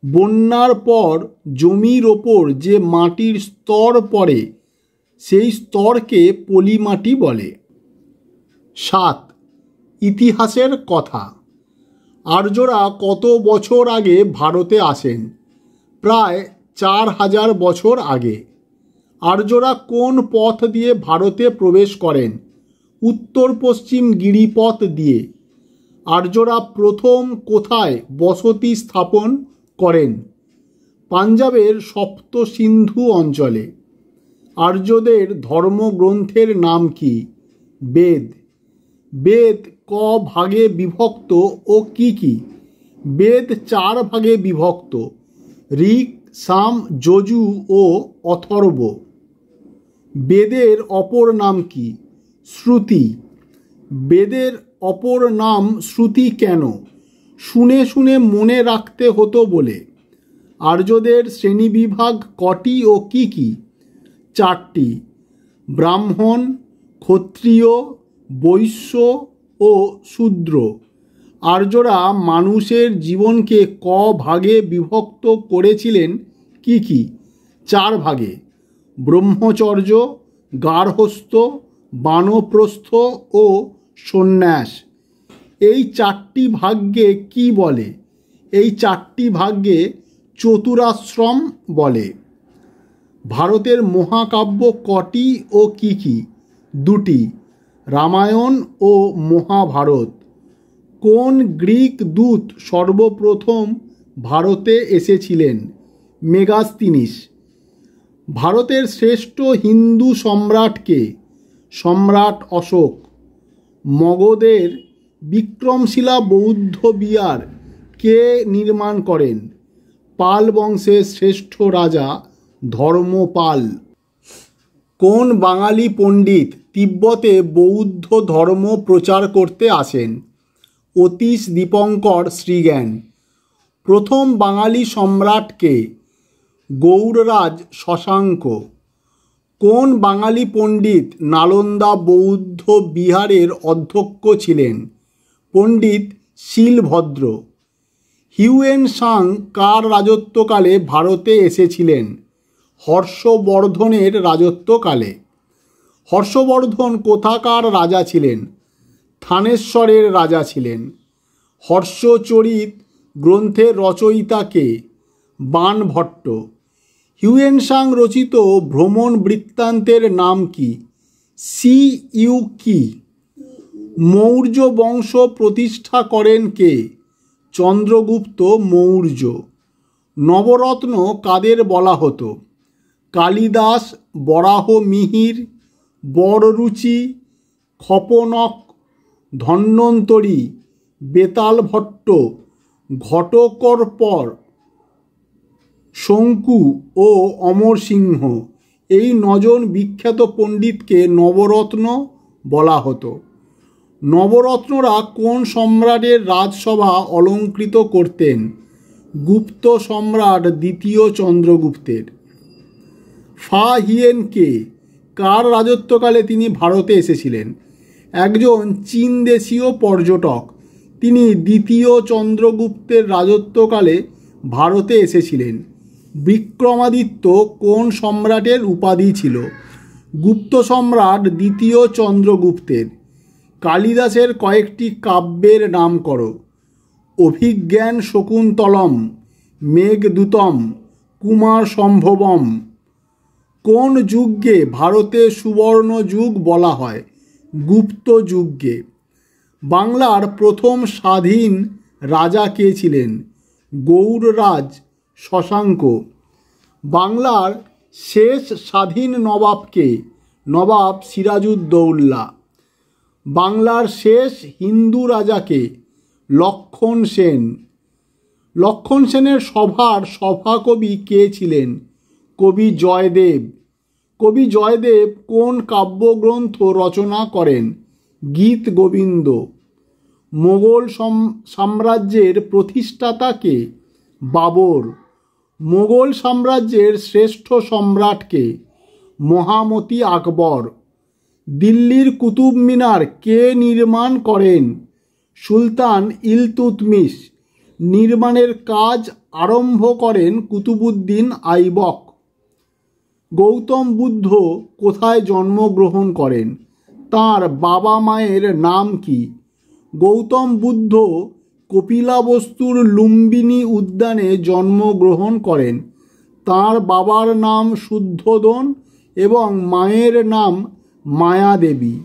বন্যার পর জমির ওপর যে মাটির স্তর পড়ে সেই স্তরকে পলি মাটি বলে। 7. ইতিহাসের কথা। আর্যরা কত বছর আগে ভারতে আসেন? প্রায় 4000 বছর আগে। আর্যরা কোন পথ দিয়ে ভারতে প্রবেশ করেন? উত্তর পশ্চিম গিরিপথ দিয়ে। আর্যরা প্রথম কোথায় বসতি স্থাপন করেন? পাঞ্জাবের সপ্ত সিন্ধু অঞ্চলে। আর্যদের ধর্মগ্রন্থের নাম কি? বেদ। বেদ ক ভাগে বিভক্ত ও কি কি? বেদ 4 ভাগে বিভক্ত: ঋক্, সাম, যজু ও অথর্ব। বেদের অপর নাম কি? শ্রুতি। বেদের অপর নাম শ্রুতি কেন? শুনে শুনে মনে রাখতে হতো বলে। আর্যদের শ্রেণীবিভাগ কটি ও কি কি? 4টি: ব্রাহ্মণ, ক্ষত্রিয়, বৈশ্য ও শূদ্র। আর্যরা মানুষের জীবনকে ক ভাগে বিভক্ত করেছিলেন কি কি? 4 ভাগে: ব্রহ্মচর্য, গার্হস্থ্য, বানপ্রস্থ ও সন্ন্যাস। এই 4টি ভাগ্যে কি বলে? এই 4টি ভাগ্যে চতুরাশ্রম বলে। ভারতের মহাকাব্য কটি ও কি কি? 2টি: রামায়ণ ও মহাভারত। কোন গ্রিক দূত সর্বপ্রথম ভারতে এসেছিলেন? মেগাস্তিনিস। ভারতের শ্রেষ্ঠ হিন্দু সম্রাট কে? সম্রাট অশোক। মগধের বিক্রমশিলা বৌদ্ধ বিহার কে নির্মাণ করেন? পাল বংশের শ্রেষ্ঠ রাজা ধর্মপাল। কোন বাঙালি পণ্ডিত তিব্বতে বৌদ্ধ ধর্ম প্রচার করতে আসেন? অতীশ দীপঙ্কর শ্রীজ্ঞান। প্রথম বাঙালি সম্রাট কে? গৌড়রাজ শশাঙ্ক। কোন বাঙালি পণ্ডিত নালন্দা বৌদ্ধ বিহারের অধ্যক্ষ ছিলেন? পণ্ডিত শীলভদ্র। হিউয়েন সাং কার রাজত্বকালে ভারতে এসেছিলেন? হর্ষবর্ধনের রাজত্বকালে। হর্ষবর্ধন কোথাকার রাজা ছিলেন? থানেশ্বরের রাজা ছিলেন। হর্ষচরিত গ্রন্থের রচয়িতা কে? বাণভট্ট। হিউয়েন সাং রচিত ভ্রমণ বৃত্তান্তের নাম কি? কি? মৌর্য বংশ প্রতিষ্ঠা করেন কে? চন্দ্রগুপ্ত মৌর্য। নবরত্ন কাদের বলা হতো? কালিদাস, বরাহমিহির, বররুচি, খপনক, ধন্বন্তরী, বেতালভট্ট, ঘটকরপর, শঙ্কু ও অমরসিংহ। এই 9 জন বিখ্যাত পণ্ডিতকে নবরত্ন বলা হতো। নবরত্নরা কোন সম্রাটের রাজসভা অলঙ্কৃত করতেন? গুপ্ত সম্রাট দ্বিতীয় চন্দ্রগুপ্তের। ফা হিয়েন কে? কার রাজত্বকালে তিনি ভারতে এসেছিলেন? একজন চীন দেশীয় পর্যটক। তিনি দ্বিতীয় চন্দ্রগুপ্তের রাজত্বকালে ভারতে এসেছিলেন। বিক্রমাদিত্য কোন সম্রাটের উপাধি ছিল? গুপ্ত সম্রাট দ্বিতীয় চন্দ্রগুপ্তের। কালিদাসের কয়েকটি কাব্যের নাম করো। অভিজ্ঞান শকুন্তলম, মেঘদূতম, কুমার সম্ভবম। কোন যুগকে ভারতে সুবর্ণ যুগ বলা হয়? গুপ্ত যুগকে। বাংলার প্রথম স্বাধীন রাজা কে ছিলেন? গৌড়রাজ শশাঙ্ক। বাংলার শেষ স্বাধীন নবাব কে? নবাব সিরাজউদ্দৌলা। বাংলার শেষ হিন্দু রাজাকে? লক্ষণ সেন। লক্ষণ সেনের সভার সভাকবি কে ছিলেন? কবি জয়দেব। কবি জয়দেব কোন কাব্যগ্রন্থ রচনা করেন? গীত গোবিন্দ। মোগল সাম্রাজ্যের প্রতিষ্ঠাতা কে? বাবর। মোগল সাম্রাজ্যের শ্রেষ্ঠ সম্রাট কে? মহামতি আকবর। দিল্লির কুতুব মিনার কে নির্মাণ করেন? সুলতান ইলতুৎমিশ। নির্মাণের কাজ আরম্ভ করেন কুতুবউদ্দিন আইবক। গৌতম বুদ্ধ কোথায় জন্মগ্রহণ করেন? তাঁর বাবা মায়ের নাম কি? গৌতম বুদ্ধ কপিলাবস্তুর লুম্বিনী উদ্যানে জন্মগ্রহণ করেন। তাঁর বাবার নাম শুদ্ধোদন এবং মায়ের নাম মায়াদেবী।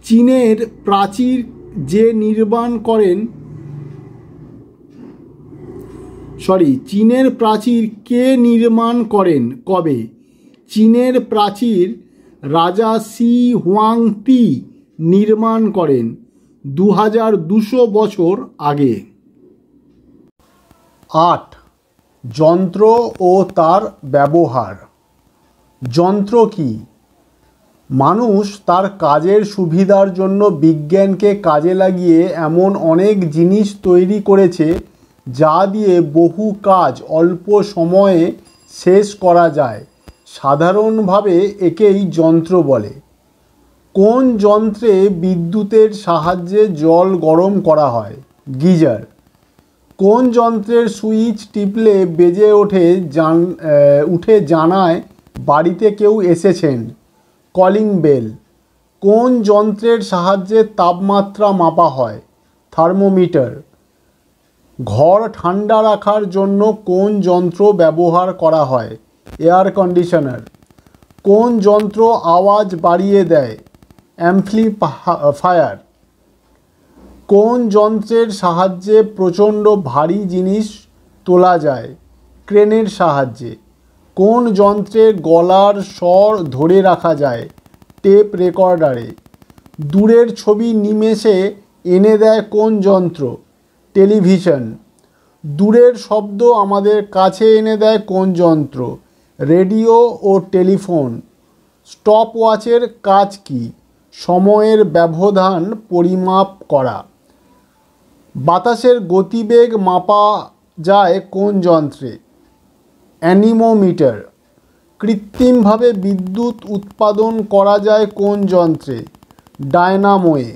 চীনের প্রাচীর যে নির্মাণ করেন চীনের প্রাচীর কে নির্মাণ করেন? কবে? চীনের প্রাচীর রাজা সি হুয়াংতি নির্মাণ করেন 2200 বছর আগে। 8. যন্ত্র ও তার ব্যবহার। যন্ত্র কি? মানুষ তার কাজের সুবিধার জন্য বিজ্ঞানকে কাজে লাগিয়ে এমন অনেক জিনিস তৈরি করেছে যা দিয়ে বহু কাজ অল্প সময়ে শেষ করা যায়। সাধারণভাবে একেই যন্ত্র বলে। কোন যন্ত্রে বিদ্যুতের সাহায্যে জল গরম করা হয়? গিজার। কোন যন্ত্রের সুইচ টিপলে বেজে উঠে জানায় বাড়িতে কেউ এসেছেন? Calling bell. কোন যন্ত্রের সাহায্যে তাপমাত্রা মাপা হয়? থার্মোমিটার। ঘর ঠান্ডা রাখার জন্য কোন যন্ত্র ব্যবহার করা হয়? Air conditioner. কোন যন্ত্র আওয়াজ বাড়িয়ে দেয়? অ্যাম্পলিফায়ার। কোন যন্ত্রের সাহায্যে প্রচণ্ড ভারী জিনিস তোলা যায়? ক্রেনের সাহায্যে। কোন যন্ত্রে গলার স্বর ধরে রাখা যায়? টেপ রেকর্ডারে। দূরের ছবি নিমেষে এনে দেয় কোন যন্ত্র? টেলিভিশন। দূরের শব্দ আমাদের কাছে এনে দেয় কোন যন্ত্র? রেডিও ও টেলিফোন। স্টপ ওয়াচের কাজ কি? সময়ের ব্যবধান পরিমাপ করা। বাতাসের গতিবেগ মাপা যায় কোন যন্ত্রে? অ্যানিমোমিটার। কৃত্রিমভাবে বিদ্যুৎ উৎপাদন করা যায় কোন যন্ত্রে? ডায়নামোয়ে।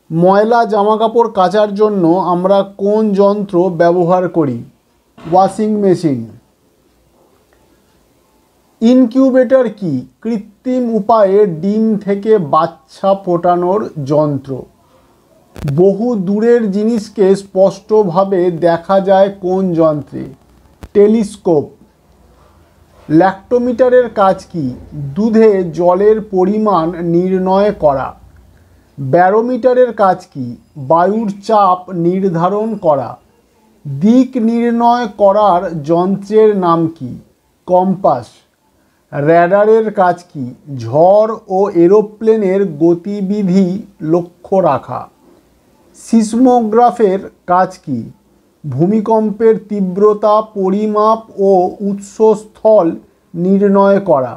ময়লা জামাকাপড় কাচার জন্য আমরা কোন যন্ত্র ব্যবহার করি? Washing machine. ইনকিউবেটর কি? কৃত্রিম উপায়ে ডিম থেকে বাচ্চা ফোটানোর যন্ত্র। বহু দূরের জিনিসকে স্পষ্টভাবে দেখা যায় কোন যন্ত্রে? টেলিস্কোপ। ল্যাক্টোমিটারের কাজ কি? দুধে জলের পরিমাণ নির্ণয় করা। ব্যারোমিটারের কাজ কি? বায়ুর চাপ নির্ধারণ করা। দিক নির্ণয় করার যন্ত্রের নাম কি? কম্পাস। র্যাডারের কাজ কি? ঝড় ও এরোপ্লেনের গতিবিধি লক্ষ্য রাখা। সিসমোগ্রাফের কাজ কি? ভূমিকম্পের তীব্রতা পরিমাপ ও উৎসস্থল নির্ণয় করা।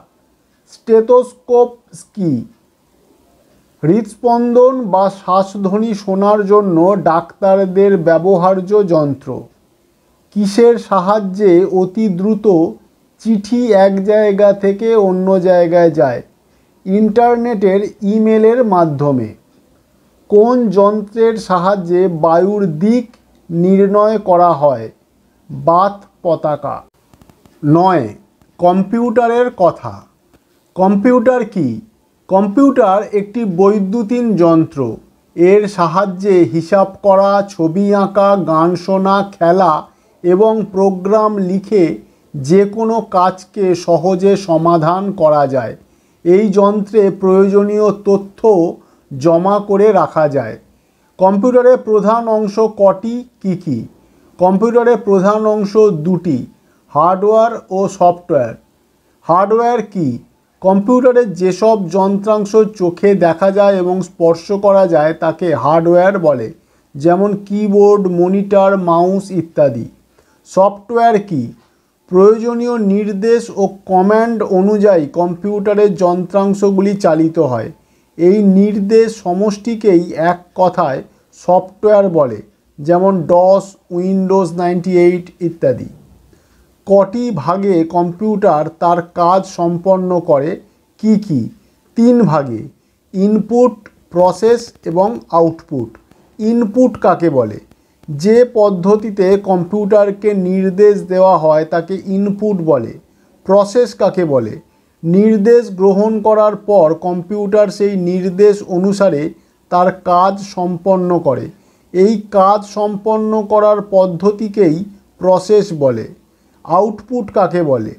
স্টেথোস্কোপ কি? হৃদস্পন্দন বা শ্বাসধ্বনি শোনার জন্য ডাক্তারদের ব্যবহার্য যন্ত্র। কিসের সাহায্যে অতি দ্রুত চিঠি এক জায়গা থেকে অন্য জায়গায় যায়? ইন্টারনেটের ইমেলের মাধ্যমে। কোন যন্ত্রের সাহায্যে বায়ুর দিক নির্ণয় করা হয়? বাত পতাকা। 9. কম্পিউটারের কথা। কম্পিউটার কি? কম্পিউটার একটি বৈদ্যুতিন যন্ত্র। এর সাহায্যে হিসাব করা, ছবি আঁকা, গান শোনা, খেলা এবং প্রোগ্রাম লিখে যে কোনো কাজকে সহজে সমাধান করা যায়। এই যন্ত্রে প্রয়োজনীয় তথ্য জমা করে রাখা যায়। কম্পিউটারের প্রধান অংশ কটি? কী কী? কম্পিউটারের প্রধান অংশ দুটি, হার্ডওয়্যার ও সফটওয়্যার। হার্ডওয়্যার কি? কম্পিউটারের যেসব যন্ত্রাংশ চোখে দেখা যায় এবং স্পর্শ করা যায় তাকে হার্ডওয়্যার বলে, যেমন কিবোর্ড, মনিটর, মাউস ইত্যাদি। সফটওয়্যার কি? প্রয়োজনীয় নির্দেশ ও কমান্ড অনুযায়ী কম্পিউটারের যন্ত্রাংশগুলি চালিত হয়। এই নির্দেশ সমষ্টিকেই এক কথায় সফটওয়্যার বলে, যেমন ডস, উইন্ডোজ 98 ইত্যাদি। কটি ভাগে কম্পিউটার তার কাজ সম্পন্ন করে? কি কি? 3 ভাগে: ইনপুট, প্রসেস এবং আউটপুট। ইনপুট কাকে বলে? যে পদ্ধতিতে কম্পিউটারকে নির্দেশ দেওয়া হয় তাকে ইনপুট বলে। প্রসেস কাকে বলে? নির্দেশ গ্রহণ করার পর কম্পিউটার সেই নির্দেশ অনুসারে তার কাজ সম্পন্ন করে। এই কাজ সম্পন্ন করার পদ্ধতিকেই প্রসেস বলে। আউটপুট কাকে বলে?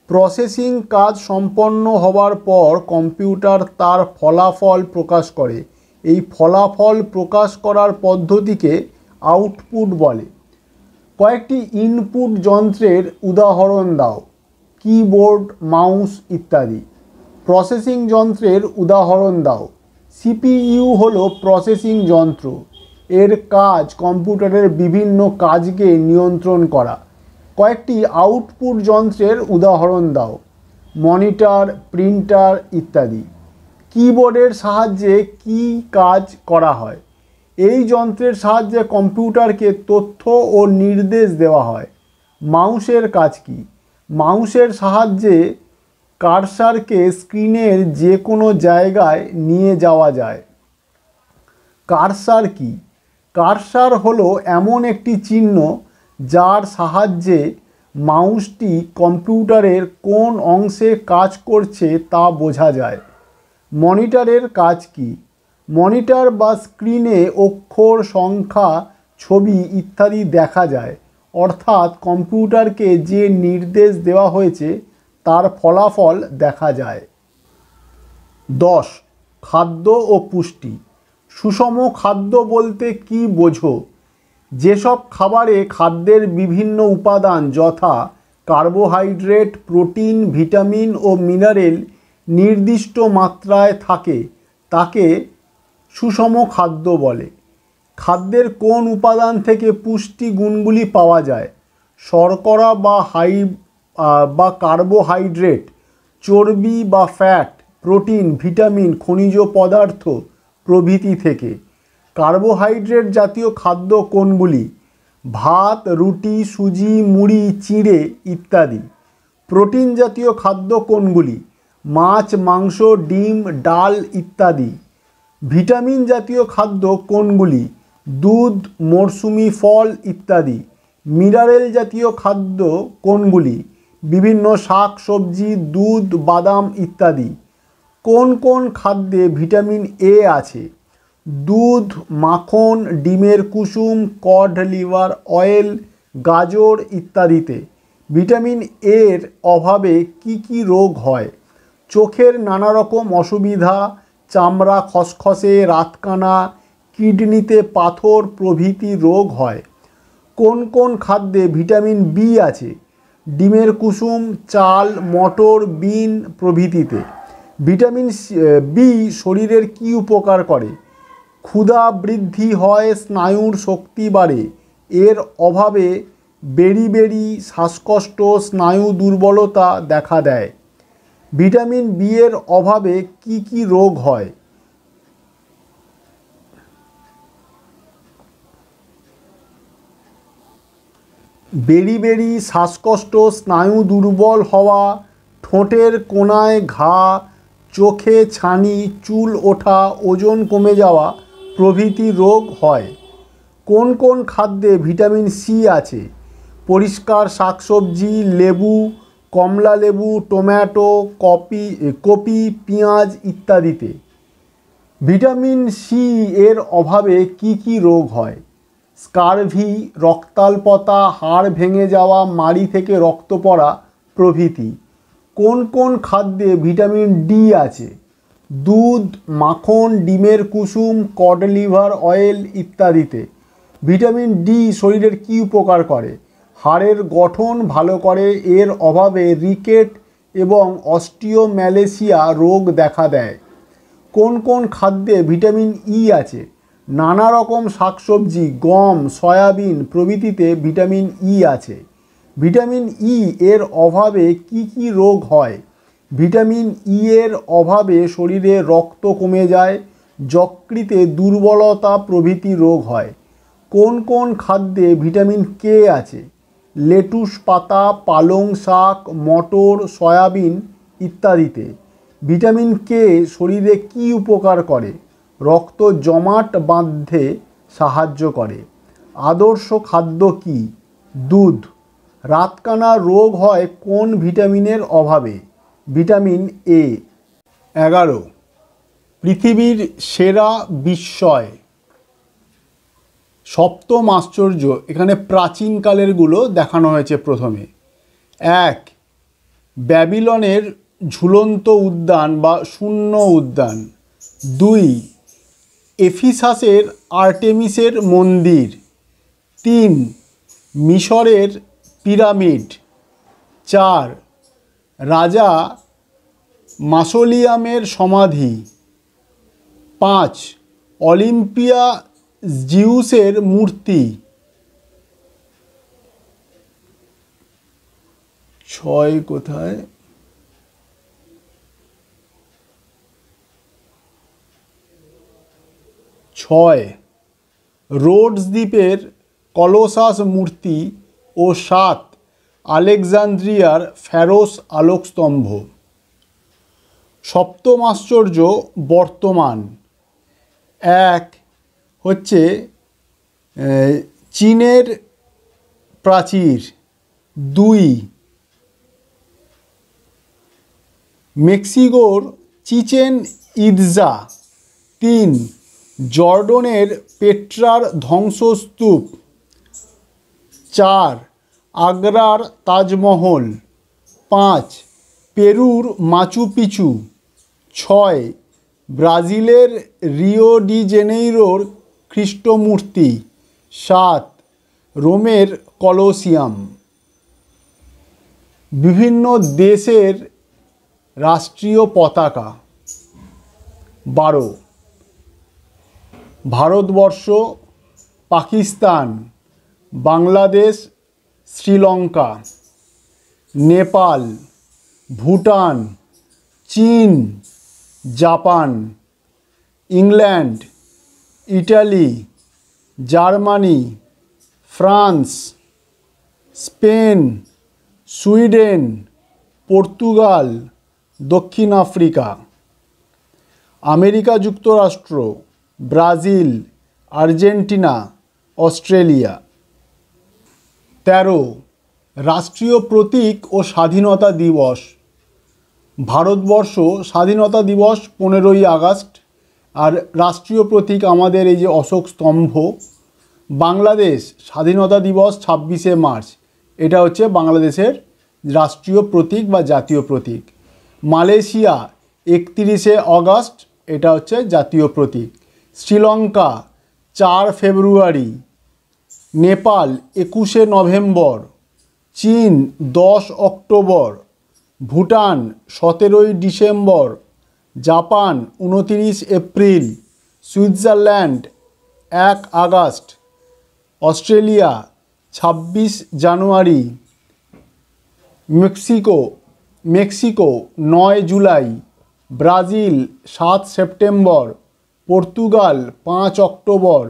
প্রসেসিং কাজ সম্পন্ন হওয়ার পর কম্পিউটার তার ফলাফল প্রকাশ করে। এই ফলাফল প্রকাশ করার পদ্ধতিকে আউটপুট বলে। কয়েকটি ইনপুট যন্ত্রের উদাহরণ দাও। কিবোর্ড, মাউস ইত্যাদি। প্রসেসিং যন্ত্রের উদাহরণ দাও। সিপিইউ হলো প্রসেসিং যন্ত্র। এর কাজ কম্পিউটারের বিভিন্ন কাজকে নিয়ন্ত্রণ করা। কয়েকটি আউটপুট যন্ত্রের উদাহরণ দাও। মনিটর, প্রিন্টার ইত্যাদি। কিবোর্ডের সাহায্যে কী কাজ করা হয়? এই যন্ত্রের সাহায্যে কম্পিউটারকে তথ্য ও নির্দেশ দেওয়া হয়। মাউসের কাজ কী? মাউসের সাহায্যে কার্সারকে স্ক্রিনের যে কোনো জায়গায় নিয়ে যাওয়া যায়। কার্সার কী? কার্সার হলো এমন একটি চিহ্ন যার সাহায্যে মাউসটি কম্পিউটারের কোন অংশে কাজ করছে তা বোঝা যায়। মনিটরের কাজ কী? মনিটর বা স্ক্রিনে অক্ষর, সংখ্যা, ছবি ইত্যাদি দেখা যায়, অর্থাৎ কম্পিউটারকে যে নির্দেশ দেওয়া হয়েছে তার ফলাফল দেখা যায়। 10. খাদ্য ও পুষ্টি। সুষম খাদ্য বলতে কী বোঝো? যেসব খাবারে খাদ্যের বিভিন্ন উপাদান যথা কার্বোহাইড্রেট, প্রোটিন, ভিটামিন ও মিনারেল নির্দিষ্ট মাত্রায় থাকে তাকে সুষম খাদ্য বলে। খাদ্যের কোন উপাদান থেকে পুষ্টি গুণগুলি পাওয়া যায়? শর্করা বা কার্বোহাইড্রেট, চর্বি বা ফ্যাট, প্রোটিন, ভিটামিন, খনিজ পদার্থ প্রভৃতি থেকে। কার্বোহাইড্রেট জাতীয় খাদ্য কোনগুলি? ভাত, রুটি, সুজি, মুড়ি, চিড়ে ইত্যাদি। প্রোটিন জাতীয় খাদ্য কোনগুলি? মাছ, মাংস, ডিম, ডাল ইত্যাদি। ভিটামিন জাতীয় খাদ্য কোনগুলি? দুধ, মরসুমি ফল ইত্যাদি। মিনারেল জাতীয় খাদ্য কোনগুলি? বিভিন্ন শাক সবজি, দুধ, বাদাম ইত্যাদি। কোন কোন খাদ্যে ভিটামিন এ আছে? দুধ, মাখন, ডিমের কুসুম, কড লিভার অয়েল, গাজর ইত্যাদিতে। ভিটামিন এর অভাবে কি কি রোগ হয়? চোখের নানা রকম অসুবিধা, চামড়া খসখসে, রাতকানা, কিডনিতে পাথর প্রভৃতি রোগ হয়। কোন কোন খাদ্যে ভিটামিন বি আছে? ডিমের কুসুম, চাল, মটর, বিন প্রভৃতিতে। ভিটামিন বি শরীরের কী উপকার করে? ক্ষুধা বৃদ্ধি হয়, স্নায়ুর শক্তি বাড়ে। এর অভাবে বেরি শ্বাসকষ্ট, স্নায়ু দুর্বলতা দেখা দেয়। ভিটামিন বি এর অভাবে কি কি রোগ হয়? বেরি শ্বাসকষ্ট, স্নায়ু দুর্বল হওয়া, ঠোঁটের কোণায় ঘা, চোখে ছানি, চুল ওঠা, ওজন কমে যাওয়া প্রভৃতি রোগ হয়। কোন কোন খাদ্যে ভিটামিন সি আছে? পরিষ্কার শাকসবজি, লেবু, কমলা লেবু, টমেটো, কপি, পেঁয়াজ ইত্যাদিতে। ভিটামিন সি এর অভাবে কি কি রোগ হয়? স্কারভি, রক্তাল্পতা, হাড় ভেঙে যাওয়া, মাড়ি থেকে রক্ত পড়া প্রভৃতি। কোন কোন খাদ্যে ভিটামিন ডি আছে? দুধ, মাখন, ডিমের কুসুম, কড লিভার অয়েল ইত্যাদিতে। ভিটামিন ডি শরীরের কী উপকার করে? হাড়ের গঠন ভালো করে। এর অভাবে রিকেট, এবং অস্টিওম্যালেসিয়া রোগ দেখা দেয়। কোন কোন খাদ্যে ভিটামিন ই আছে? নানা রকম শাকসবজি, গম, সয়াবিন প্রভৃতিতে ভিটামিন ই আছে। ভিটামিন ই এর অভাবে কি কি রোগ হয়? ভিটামিন ই এর অভাবে শরীরে রক্ত কমে যায়, যকৃতে দুর্বলতা প্রভৃতি রোগ হয়। কোন কোন খাদ্যে ভিটামিন কে আছে? লেটুস পাতা, পালং শাক, মটর, সয়াবিন ইত্যাদিতে। ভিটামিন কে শরীরে কি উপকার করে? রক্ত জমাট বাঁধতে সাহায্য করে। আদর্শ খাদ্য কি? দুধ। রাতকানা রোগ হয় কোন ভিটামিনের অভাবে? Vitamin A. 11, পৃথিবীর সেরা বিস্ময়। সপ্তম আশ্চর্য, এখানে প্রাচীনকালেরগুলো দেখানো হয়েছে প্রথমে। 1, ব্যাবিলনের ঝুলন্ত উদ্যান বা শূন্য উদ্যান। 2, এফিসাসের আর্টেমিসের মন্দির। 3, মিশরের পিরামিড। 4, রাজা মাসোলিয়ামের সমাধি। 5, অলিম্পিয়া জিউসের মূর্তি। 6 কোথায়? 6, রোডস দ্বীপের কলোসাস মূর্তি ও 7, আলেকজান্দ্রিয়ার ফ্যারোস আলোকস্তম্ভ। সপ্তম আশ্চর্য বর্তমান। 1 হচ্ছে চীনের প্রাচীর। 2, মেক্সিকোর চিচেন ইৎজা। 3, জর্ডনের পেট্রার ধ্বংসস্তূপ। 4, আগ্রার তাজমহল। 5, পেরুর মাচু পিচু। 6, ব্রাজিলের রিও ডি জেনেইরোর খ্রিস্টমূর্তি। 7, রোমের কলোসিয়াম। বিভিন্ন দেশের রাষ্ট্রীয় পতাকা। 12, ভারতবর্ষ, পাকিস্তান, বাংলাদেশ, শ্রীলঙ্কা, নেপাল, ভুটান, চীন, Japan, England, Italy, Germany, France, Spain, Sweden, Portugal, দক্ষিণ আফ্রিকা, আমেরিকা যুক্তরাষ্ট্র, ব্রাজিল, আর্জেন্টিনা, অস্ট্রেলিয়া। 13, রাষ্ট্রীয় প্রতীক ও স্বাধীনতা দিবস। ভারতবর্ষ স্বাধীনতা দিবস 15ই আগস্ট, আর রাষ্ট্রীয় প্রতীক আমাদের এই যে অশোক স্তম্ভ। বাংলাদেশ স্বাধীনতা দিবস 26শে মার্চ, এটা হচ্ছে বাংলাদেশের রাষ্ট্রীয় প্রতীক বা জাতীয় প্রতীক। মালয়েশিয়া 31শে অগস্ট, এটা হচ্ছে জাতীয় প্রতীক। শ্রীলঙ্কা 4 ফেব্রুয়ারি, নেপাল 21শে নভেম্বর, চীন 10 অক্টোবর, ভুটান 17ই ডিসেম্বর, জাপান 29 এপ্রিল, সুইজারল্যান্ড 1 আগস্ট, অস্ট্রেলিয়া 26 জানুয়ারি, মেক্সিকো 9 জুলাই, ব্রাজিল 7 সেপ্টেম্বর, পর্তুগাল 5 অক্টোবর,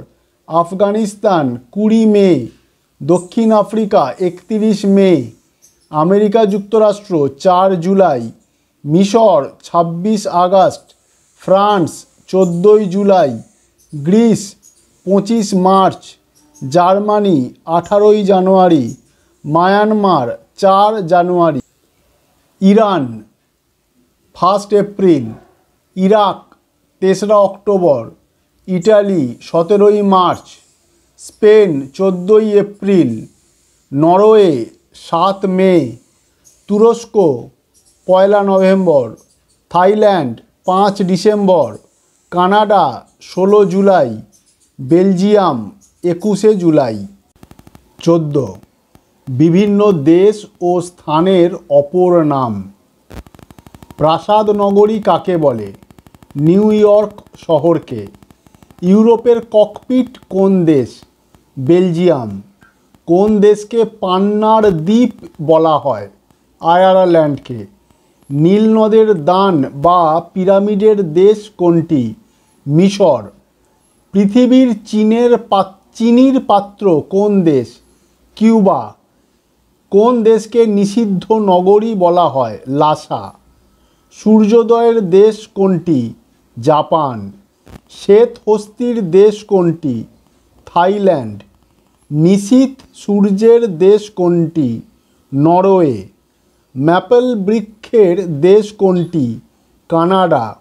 আফগানিস্তান 20 মে, দক্ষিণ আফ্রিকা 31 মে, আমেরিকা যুক্তরাষ্ট্র 4 জুলাই, মিশর 26 আগস্ট, ফ্রান্স 14 জুলাই, গ্রিস 25 মার্চ, জার্মানি 18 জানুয়ারি, মায়ানমার 4 জানুয়ারি, ইরান 1 এপ্রিল, ইরাক 3রা অক্টোবর, ইটালি 17 মার্চ, স্পেন 14 এপ্রিল, নরওয়ে 7 মে, তুরস্ক 1 নভেম্বর, থাইল্যান্ড 5 ডিসেম্বর, কানাডা 16 জুলাই, বেলজিয়াম 21 জুলাই। 14, বিভিন্ন দেশ ও স্থানের অপর নাম। প্রাসাদ নগরী কাকে বলে? নিউ ইয়র্ক শহরকে। ইউরোপের ককপিট কোন দেশ? বেলজিয়াম। কোন দেশকে পান্নার দ্বীপ বলা হয়? আয়ারল্যান্ডকে। নীল নদের দান বা পিরামিডের দেশ কোনটি? মিশর। পৃথিবীর চিনির পাত্র কোন দেশ? কিউবা। কোন দেশকে নিষিদ্ধ নগরী বলা হয়? লাসা। সূর্যোদয়ের দেশ কোনটি? জাপান। শ্বেত হস্তির দেশ কোনটি? থাইল্যান্ড। নিশীথ সূর্যের দেশ কোনটি? নরওয়ে। ম্যাপল বৃক্ষের দেশ কোনটি? কানাডা।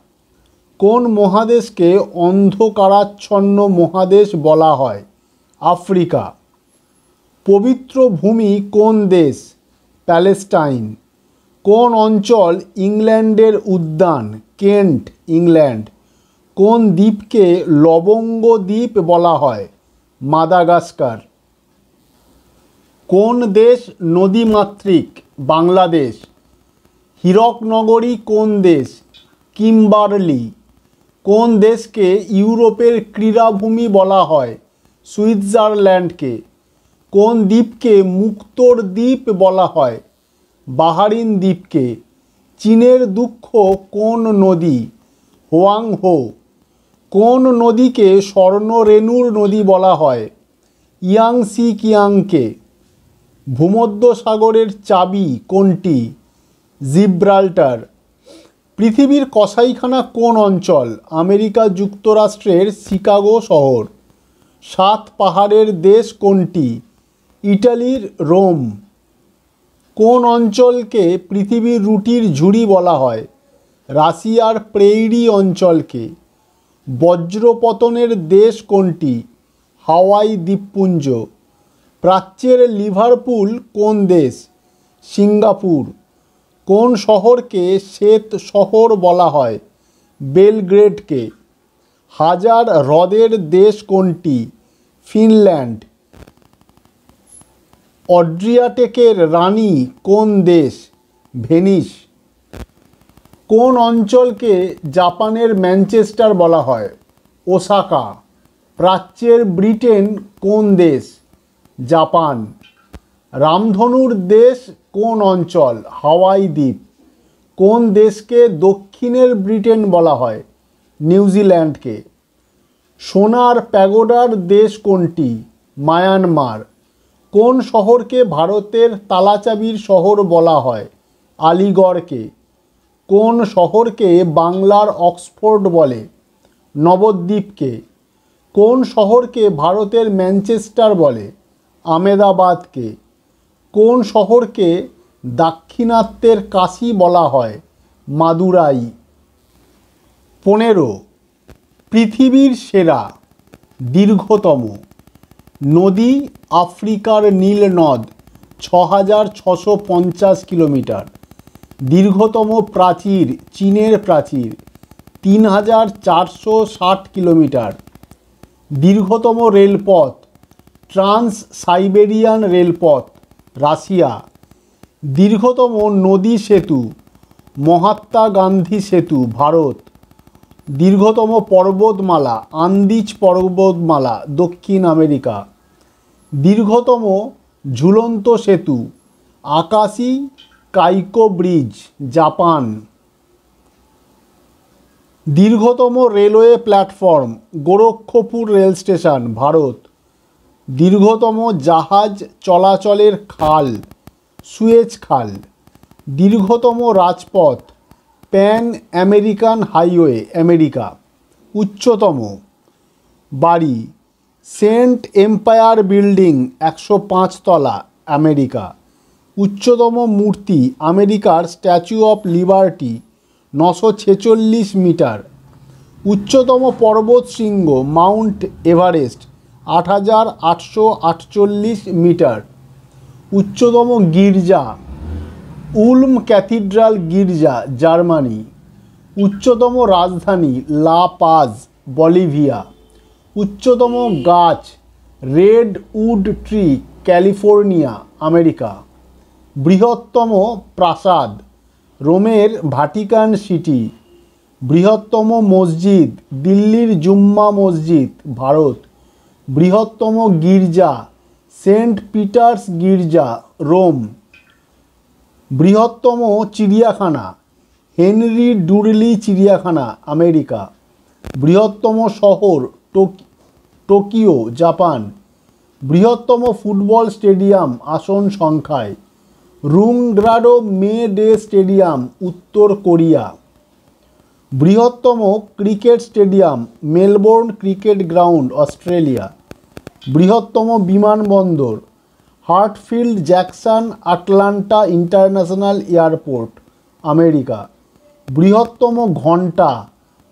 কোন মহাদেশকে অন্ধকারাচ্ছন্ন মহাদেশ বলা হয়? আফ্রিকা। পবিত্র ভূমি কোন দেশ? প্যালেস্টাইন। কোন অঞ্চল ইংল্যান্ডের উদ্যান? Kent, England. কোন দ্বীপকে লবঙ্গ দ্বীপ বলা হয়? মাদাগাস্কার। কোন দেশ নদীমাতৃক? বাংলাদেশ। হীরকনগরী কোন দেশ? কিম্বারলি। কোন দেশকে ইউরোপের ক্রীড়াভূমি বলা হয়? সুইজারল্যান্ডকে। কোন দ্বীপকে মুক্তোর দ্বীপ বলা হয়? বাহারিন দ্বীপকে। চীনের দুঃখ কোন নদী? হোয়াংহো। কোন নদীকে স্বর্ণরেণুর নদী বলা হয়? ইয়াংসি কিয়াংকে। ভূমধ্যসাগরের চাবি কোনটি? জিব্রাল্টার। পৃথিবীর কসাইখানা কোন অঞ্চল? আমেরিকা যুক্তরাষ্ট্রের শিকাগো শহর। সাত পাহাড়ের দেশ কোনটি? ইটালির রোম। কোন অঞ্চলকে পৃথিবীর রুটির ঝুড়ি বলা হয়? রাশিয়ার প্রেইরি অঞ্চলকে। বজ্রপতনের দেশ কোনটি? হাওয়াই দ্বীপপুঞ্জ। প্রাচ্যের লিভারপুল কোন দেশ? সিঙ্গাপুর। কোন শহরকে শ্বেত শহর বলা হয়? বেলগ্রেডকে। হাজার হ্রদের দেশ কোনটি? ফিনল্যান্ড। অড্রিয়াটেকের রানী কোন দেশ? ভেনিস। কোন অঞ্চলকে জাপানের ম্যানচেস্টার বলা হয়? ওসাকা। প্রাচ্যের ব্রিটেন কোন দেশ? জাপান। রামধনুর দেশ কোন অঞ্চল? হাওয়াই দ্বীপ। কোন দেশকে দক্ষিণের ব্রিটেন বলা হয়? নিউজিল্যান্ডকে। সোনার প্যাগোডার দেশ কোনটি? মায়ানমার। কোন শহরকে ভারতের তালাচাবির শহর বলা হয়? আলিগড়কে। কোন শহরকে বাংলার অক্সফোর্ড বলে? নবদ্বীপকে। কোন শহরকে ভারতের ম্যানচেস্টার বলে? আমেদাবাদকে। কোন শহরকে দাক্ষিণাত্যের কাশী বলা হয়? মাদুরাই। 15 পৃথিবীর সেরা দীর্ঘতম নদী আফ্রিকার নীল নদ 6650 কিলোমিটার। দীর্ঘতম প্রাচীর চীনের প্রাচীর 3460 কিলোমিটার। দীর্ঘতম রেলপথ ট্রান্স সাইবেরিয়ান রেলপথ রাশিয়া। দীর্ঘতম নদী সেতু মহাত্মা গান্ধী সেতু ভারত। দীর্ঘতম পর্বতমালা আন্দিজ পর্বতমালা দক্ষিণ আমেরিকা। দীর্ঘতম ঝুলন্ত সেতু আকাশি কাইকো ব্রিজ জাপান। দীর্ঘতম railway platform Gorakhpur rail station Bharat. দীর্ঘতম জাহাজ চলাচলের খাল সুয়েজ খাল। দীর্ঘতম রাজপথ প্যান আমেরিকান হাইওয়ে আমেরিকা। উচ্চতম বাড়ি সেন্ট এম্পায়ার বিল্ডিং 105 তলা আমেরিকা। উচ্চতম মূর্তি আমেরিকার স্ট্যাচু অফ লিবার্টি 946 মিটার। উচ্চতম পর্বতশৃঙ্গ মাউন্ট এভারেস্ট 8848 মিটার। উচ্চতম গির্জা উলম ক্যাথিড্রাল গির্জা জার্মানি। উচ্চতম রাজধানী লা পাজ বলিভিয়া। উচ্চতম গাছ redwood tree California America. বৃহত্তম প্রাসাদ রোমের ভ্যাটিকান সিটি। বৃহত্তম মসজিদ দিল্লির জুম্মা মসজিদ, ভারত। বৃহত্তম গির্জা সেন্ট পিটার্স গির্জা, রোম। বৃহত্তম চিড়িয়াখানা হেনরি ডুডলি চিড়িয়াখানা, আমেরিকা। বৃহত্তম শহর টোকিও, জাপান। বৃহত্তম ফুটবল স্টেডিয়াম আসন সংখ্যায় রুংগ্রাডো মে ডে স্টেডিয়াম, উত্তর কোরিয়া। বৃহত্তম cricket stadium Melbourne cricket ground, Australia. বৃহত্তম বিমানবন্দর Hartsfield Jackson Atlanta international airport, America. বৃহত্তম ঘণ্টা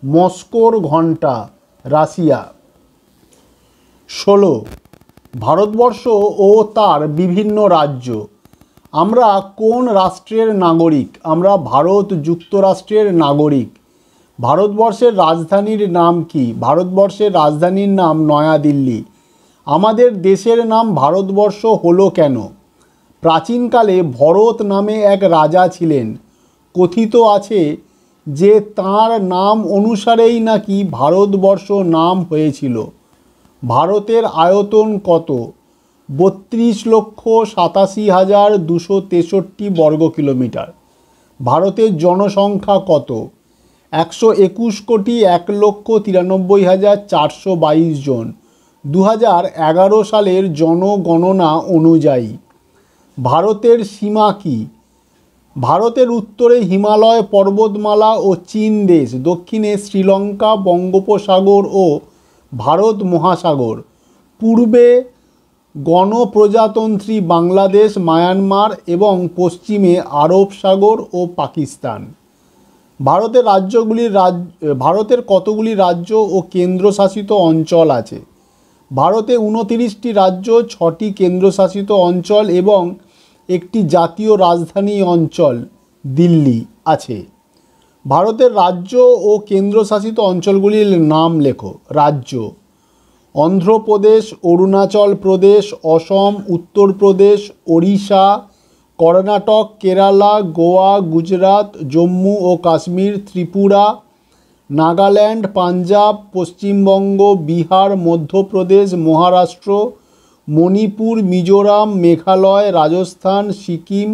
মস্কোর ঘণ্টা, রাশিয়া। 16 ভারতবর্ষ ও তার বিভিন্ন রাজ্য। আমরা কোন রাষ্ট্রের নাগরিক? আমরা ভারত যুক্তরাষ্ট্রের নাগরিক। ভারতবর্ষের রাজধানীর নাম কি? ভারতবর্ষের রাজধানীর নাম নয়াদিল্লি। আমাদের দেশের নাম ভারতবর্ষ হলো কেন? প্রাচীনকালে ভরত নামে এক রাজা ছিলেন। কথিত আছে যে তাঁর নাম অনুসারেই নাকি ভারতবর্ষ নাম হয়েছিল। ভারতের আয়তন কত? 32,87,263 বর্গ কিলোমিটার। ভারতের জনসংখ্যা কত? 121,01,93,422 জন 2011 সালের জনগণনা অনুযায়ী। ভারতের সীমা কি? ভারতের উত্তরে হিমালয় পর্বতমালা ও চীন দেশ, দক্ষিণে শ্রীলঙ্কা বঙ্গোপসাগর ও ভারত মহাসাগর, পূর্বে গণপ্রজাতন্ত্রী বাংলাদেশ মায়ানমার এবং পশ্চিমে আরব সাগর ও পাকিস্তান। ভারতের কতগুলি রাজ্য ও কেন্দ্রশাসিত অঞ্চল আছে? ভারতে 29টি রাজ্য, 6টি কেন্দ্রশাসিত অঞ্চল এবং একটি জাতীয় রাজধানী অঞ্চল দিল্লি আছে। ভারতের রাজ্য ও কেন্দ্রশাসিত অঞ্চলগুলির নাম লেখো। রাজ্য: অন্ধ্রপ্রদেশ, অরুণাচল প্রদেশ, অসম, উত্তরপ্রদেশ, ওড়িশা, কর্ণাটক, কেরালা, গোয়া, গুজরাট, জম্মু ও কাশ্মীর, ত্রিপুরা, নাগাল্যান্ড, পাঞ্জাব, পশ্চিমবঙ্গ, বিহার, মধ্যপ্রদেশ, মহারাষ্ট্র, মণিপুর, মিজোরাম, মেঘালয়, রাজস্থান, সিকিম,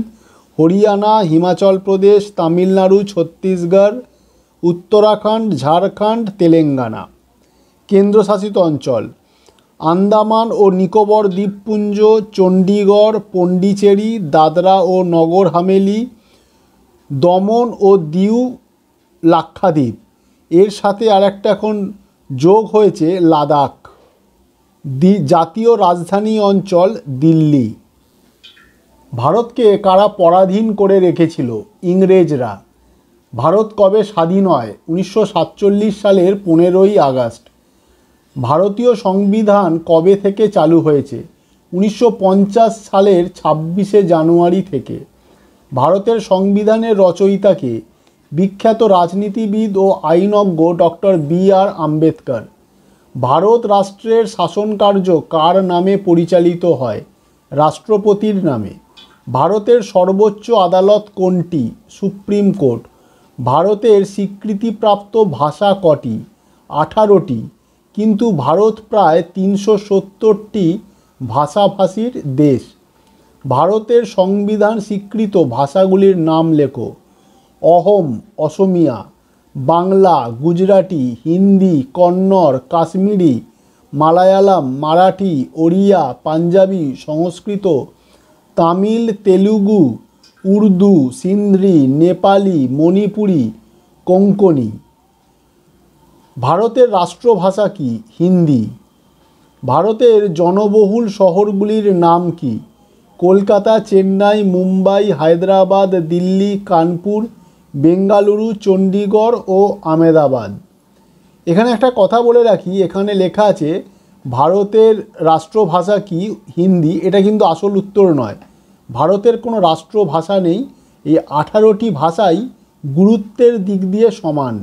হরিয়ানা, হিমাচল প্রদেশ, তামিলনাড়ু, ছত্তিশগড়, উত্তরাখণ্ড, ঝাড়খণ্ড, তেলেঙ্গানা। কেন্দ্রশাসিত অঞ্চল: আন্দামান ও নিকোবর দ্বীপপুঞ্জ, চণ্ডীগড়, পন্ডিচেরি, দাদরা ও নগর হাভেলি, দমন ও দিউ, লাক্ষাদ্বীপ। এর সাথে আরেকটা এখন যোগ হয়েছে লাদাখ। জাতীয় রাজধানী অঞ্চল দিল্লি। ভারতকে কারা পরাধীন করে রেখেছিল? ইংরেজরা। ভারত কবে স্বাধীন হয়? 1947 সালের 15ই আগস্ট। ভারতীয় সংবিধান কবে থেকে চালু হয়েছে? 1950 সালের 26শে জানুয়ারি থেকে। ভারতের সংবিধানের রচয়িতাকে? বিখ্যাত রাজনীতিবিদ ও আইনজ্ঞ ডক্টর বি.আর. আম্বেদকর। ভারত রাষ্ট্রের শাসনকার্য কার নামে পরিচালিত হয়? রাষ্ট্রপতির নামে। ভারতের সর্বোচ্চ আদালত কোনটি? Supreme court. ভারতের স্বীকৃতিপ্রাপ্ত ভাষা কটি? 18টি। কিন্তু ভারত প্রায় 370টি ভাষাভাষীর দেশ। ভারতের সংবিধান স্বীকৃত ভাষাগুলির নাম লেখো। অহোম, অসমিয়া, বাংলা, গুজরাটি, হিন্দি, কন্নড়, কাশ্মীরি, মালায়ালাম, মারাঠি, ওড়িয়া, পাঞ্জাবি, সংস্কৃত, তামিল, তেলুগু, উর্দু, সিন্ধি, নেপালি, মণিপুরি, কোঙ্কণি। ভারতের রাষ্ট্রভাষা কি? হিন্দি। ভারতের জনবহুল শহরগুলির নাম কি? কলকাতা, চেন্নাই, মুম্বাই, হায়দ্রাবাদ, দিল্লি, কানপুর, বেঙ্গালুরু, চণ্ডীগড় ও আহমেদাবাদ। এখানে একটা কথা বলে রাখি, এখানে লেখা আছে ভারতের রাষ্ট্রভাষা কি? হিন্দি। এটা কিন্তু আসল উত্তর নয়। ভারতের কোনো রাষ্ট্রভাষা নেই। এই 18টি ভাষাই গুরুত্বের দিক দিয়ে সমান।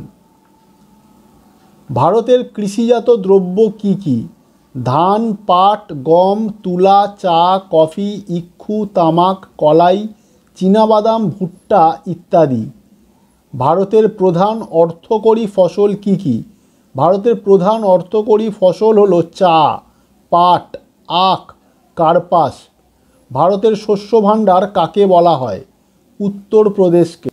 ভারতের কৃষিজাত দ্রব্য কি কি? ধান, পাট, গম, তুলা, চা, কফি, ইক্ষু, তামাক, কলাই, চীনাবাদাম, ভুট্টা ইত্যাদি। ভারতের প্রধান অর্থকরী ফসল কি কি? ভারতের প্রধান অর্থকরী ফসল হলো চা, পাট, আখ, কার্পাস। ভারতের শস্য ভাণ্ডার কাকে বলা হয়? উত্তরপ্রদেশকে।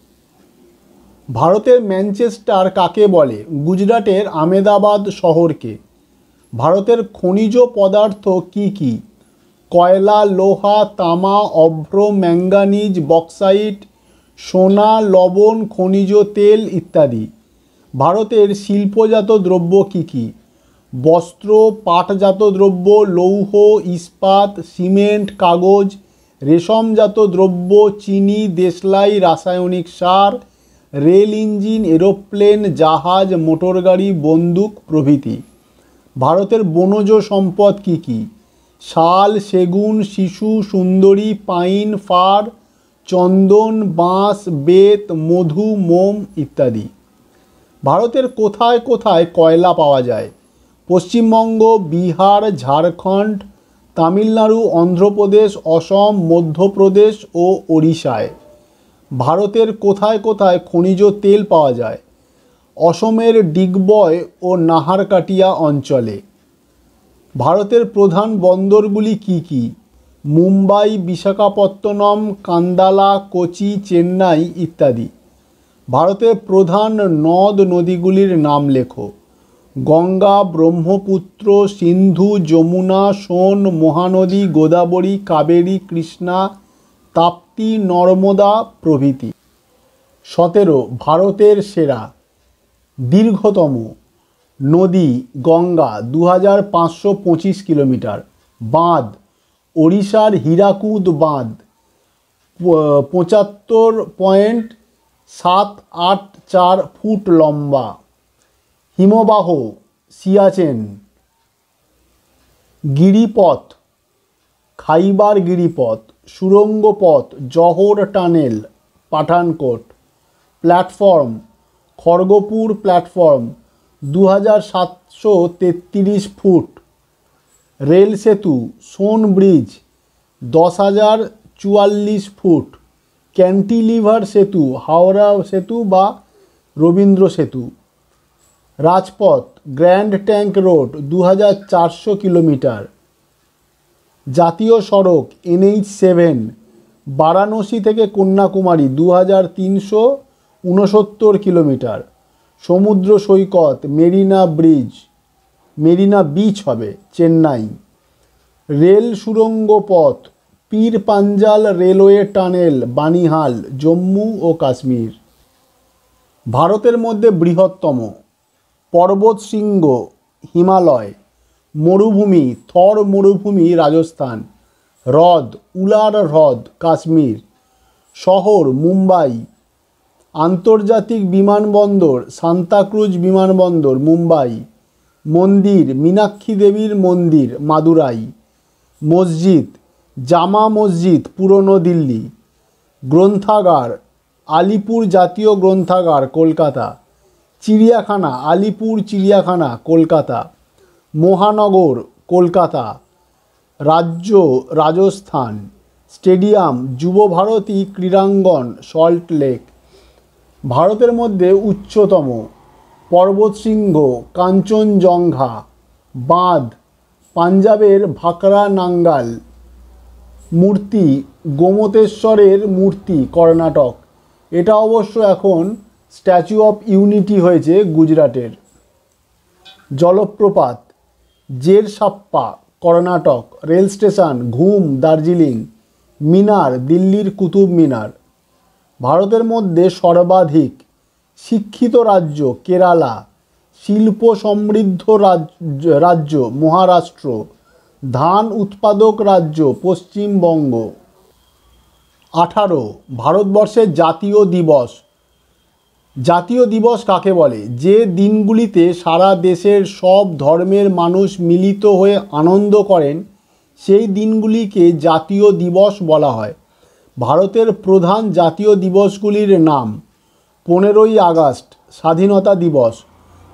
ভারতের ম্যানচেস্টার কাকে বলে? গুজরাটের আমেদাবাদ শহরকে। ভারতের খনিজ পদার্থ কি কি? কয়লা, লোহা, তামা, অভ্র, ম্যাঙ্গানিজ, বক্সাইট, সোনা, লবণ, খনিজ তেল ইত্যাদি। ভারতের শিল্পজাত দ্রব্য কি কি? বস্ত্র, পাটজাত দ্রব্য, লৌহ, ইস্পাত, সিমেন্ট, কাগজ, রেশমজাত দ্রব্য, চিনি, দেশলাই, রাসায়নিক সার, রেল ইঞ্জিন, এরোপ্লেন, জাহাজ, মোটরগাড়ি, বন্দুক প্রভৃতি। ভারতের বনজ সম্পদ কি কি? শাল, সেগুন, শিশু, সুন্দরী, পাইন, ফার, চন্দন, বাঁশ, বেত, মধু, মোম ইত্যাদি। ভারতের কোথায় কোথায় কয়লা পাওয়া যায়? পশ্চিমবঙ্গ, বিহার, ঝাড়খণ্ড, তামিলনাড়ু, অন্ধ্রপ্রদেশ, অসম, মধ্যপ্রদেশ ও ওড়িশায়। ভারতের কোথায় কোথায় খনিজ তেল পাওয়া যায়? অসমের ডিগবয় ও নাহারকাটিয়া অঞ্চলে। ভারতের প্রধান বন্দরগুলি কি কি? মুম্বাই, বিশাখাপত্তনম, কান্দালা, কোচি, চেন্নাই ইত্যাদি। ভারতের প্রধান নদ নদীগুলির নাম লেখো। গঙ্গা, ব্রহ্মপুত্র, সিন্ধু, যমুনা, সোন, মহানদী, গোদাবরী, কাবেরী, কৃষ্ণা, তাপ্তি, নর্মদা প্রভৃতি। 17 ভারতের সেরা। দীর্ঘতম নদী গঙ্গা 2525 কিলোমিটার। বাঁধ ওড়িশার হীরাকুদ বাঁধ 75.784 ফুট লম্বা। হিমবাহ সিয়াচেন। গিরিপথ খাইবার গিরিপথ। সুড়ঙ্গ পথ Jawahar tunnel Pathankot. Platform Kharagpur platform 2733 foot. Rail সেতু সোন ব্রিজ 10,044 ফুট। ক্যান্টিলিভার সেতু হাওড়া সেতু বা রবীন্দ্র সেতু। রাজপথ গ্র্যান্ড ট্যাঙ্ক রোড 2400 কিলোমিটার। জাতীয় সড়ক NH7 বারাণসী থেকে কন্যাকুমারী 2369 কিলোমিটার। সমুদ্র সৈকত মেরিনা বিচ হবে চেন্নাই। রেল সুড়ঙ্গ পথ পীর পাঞ্জাল রেলওয়ে টানেল বানিহাল জম্মু ও কাশ্মীর। ভারতের মধ্যে বৃহত্তম পর্বত শৃঙ্গ হিমালয়। মরুভূমি থর মরুভূমি রাজস্থান। হ্রদ উলার হ্রদ কাশ্মীর। শহর মুম্বাই। আন্তর্জাতিক বিমানবন্দর সান্তাক্রুজ বিমানবন্দর মুম্বাই। মন্দির মীনাক্ষী দেবীর মন্দির মাদুরাই। মসজিদ জামা মসজিদ পুরনো দিল্লি। গ্রন্থাগার আলিপুর জাতীয় গ্রন্থাগার কলকাতা। চিড়িয়াখানা আলিপুর চিড়িয়াখানা কলকাতা। মহানগর কলকাতা। রাজ্য রাজস্থান। স্টেডিয়াম যুবভারতী ক্রীড়াঙ্গন সল্ট লেক। ভারতের মধ্যে উচ্চতম পর্বতশৃঙ্গ কাঞ্চনজঙ্ঘা। বাঁধ পাঞ্জাবের ভাকরা নাঙ্গাল। মূর্তি গোমতেশ্বরের মূর্তি কর্ণাটক। এটা অবশ্য এখন স্ট্যাচু অফ ইউনিটি হয়েছে গুজরাটের। জলপ্রপাত জেরসাপ্পা কর্ণাটক। রেল স্টেশন ঘুম দার্জিলিং। মিনার দিল্লির কুতুব মিনার। ভারতের মধ্যে সর্বাধিক শিক্ষিত রাজ্য কেরালা। শিল্প সমৃদ্ধ রাজ্য মহারাষ্ট্র। ধান উৎপাদক রাজ্য পশ্চিমবঙ্গ। 18 ভারতবর্ষের জাতীয় দিবস। জাতীয় দিবস কাকে বলে? যে দিনগুলিতে সারা দেশের সব ধর্মের মানুষ মিলিত হয়ে আনন্দ করেন সেই দিনগুলিকে জাতীয় দিবস বলা হয়। ভারতের প্রধান জাতীয় দিবসগুলির নাম 15ই আগস্ট স্বাধীনতা দিবস।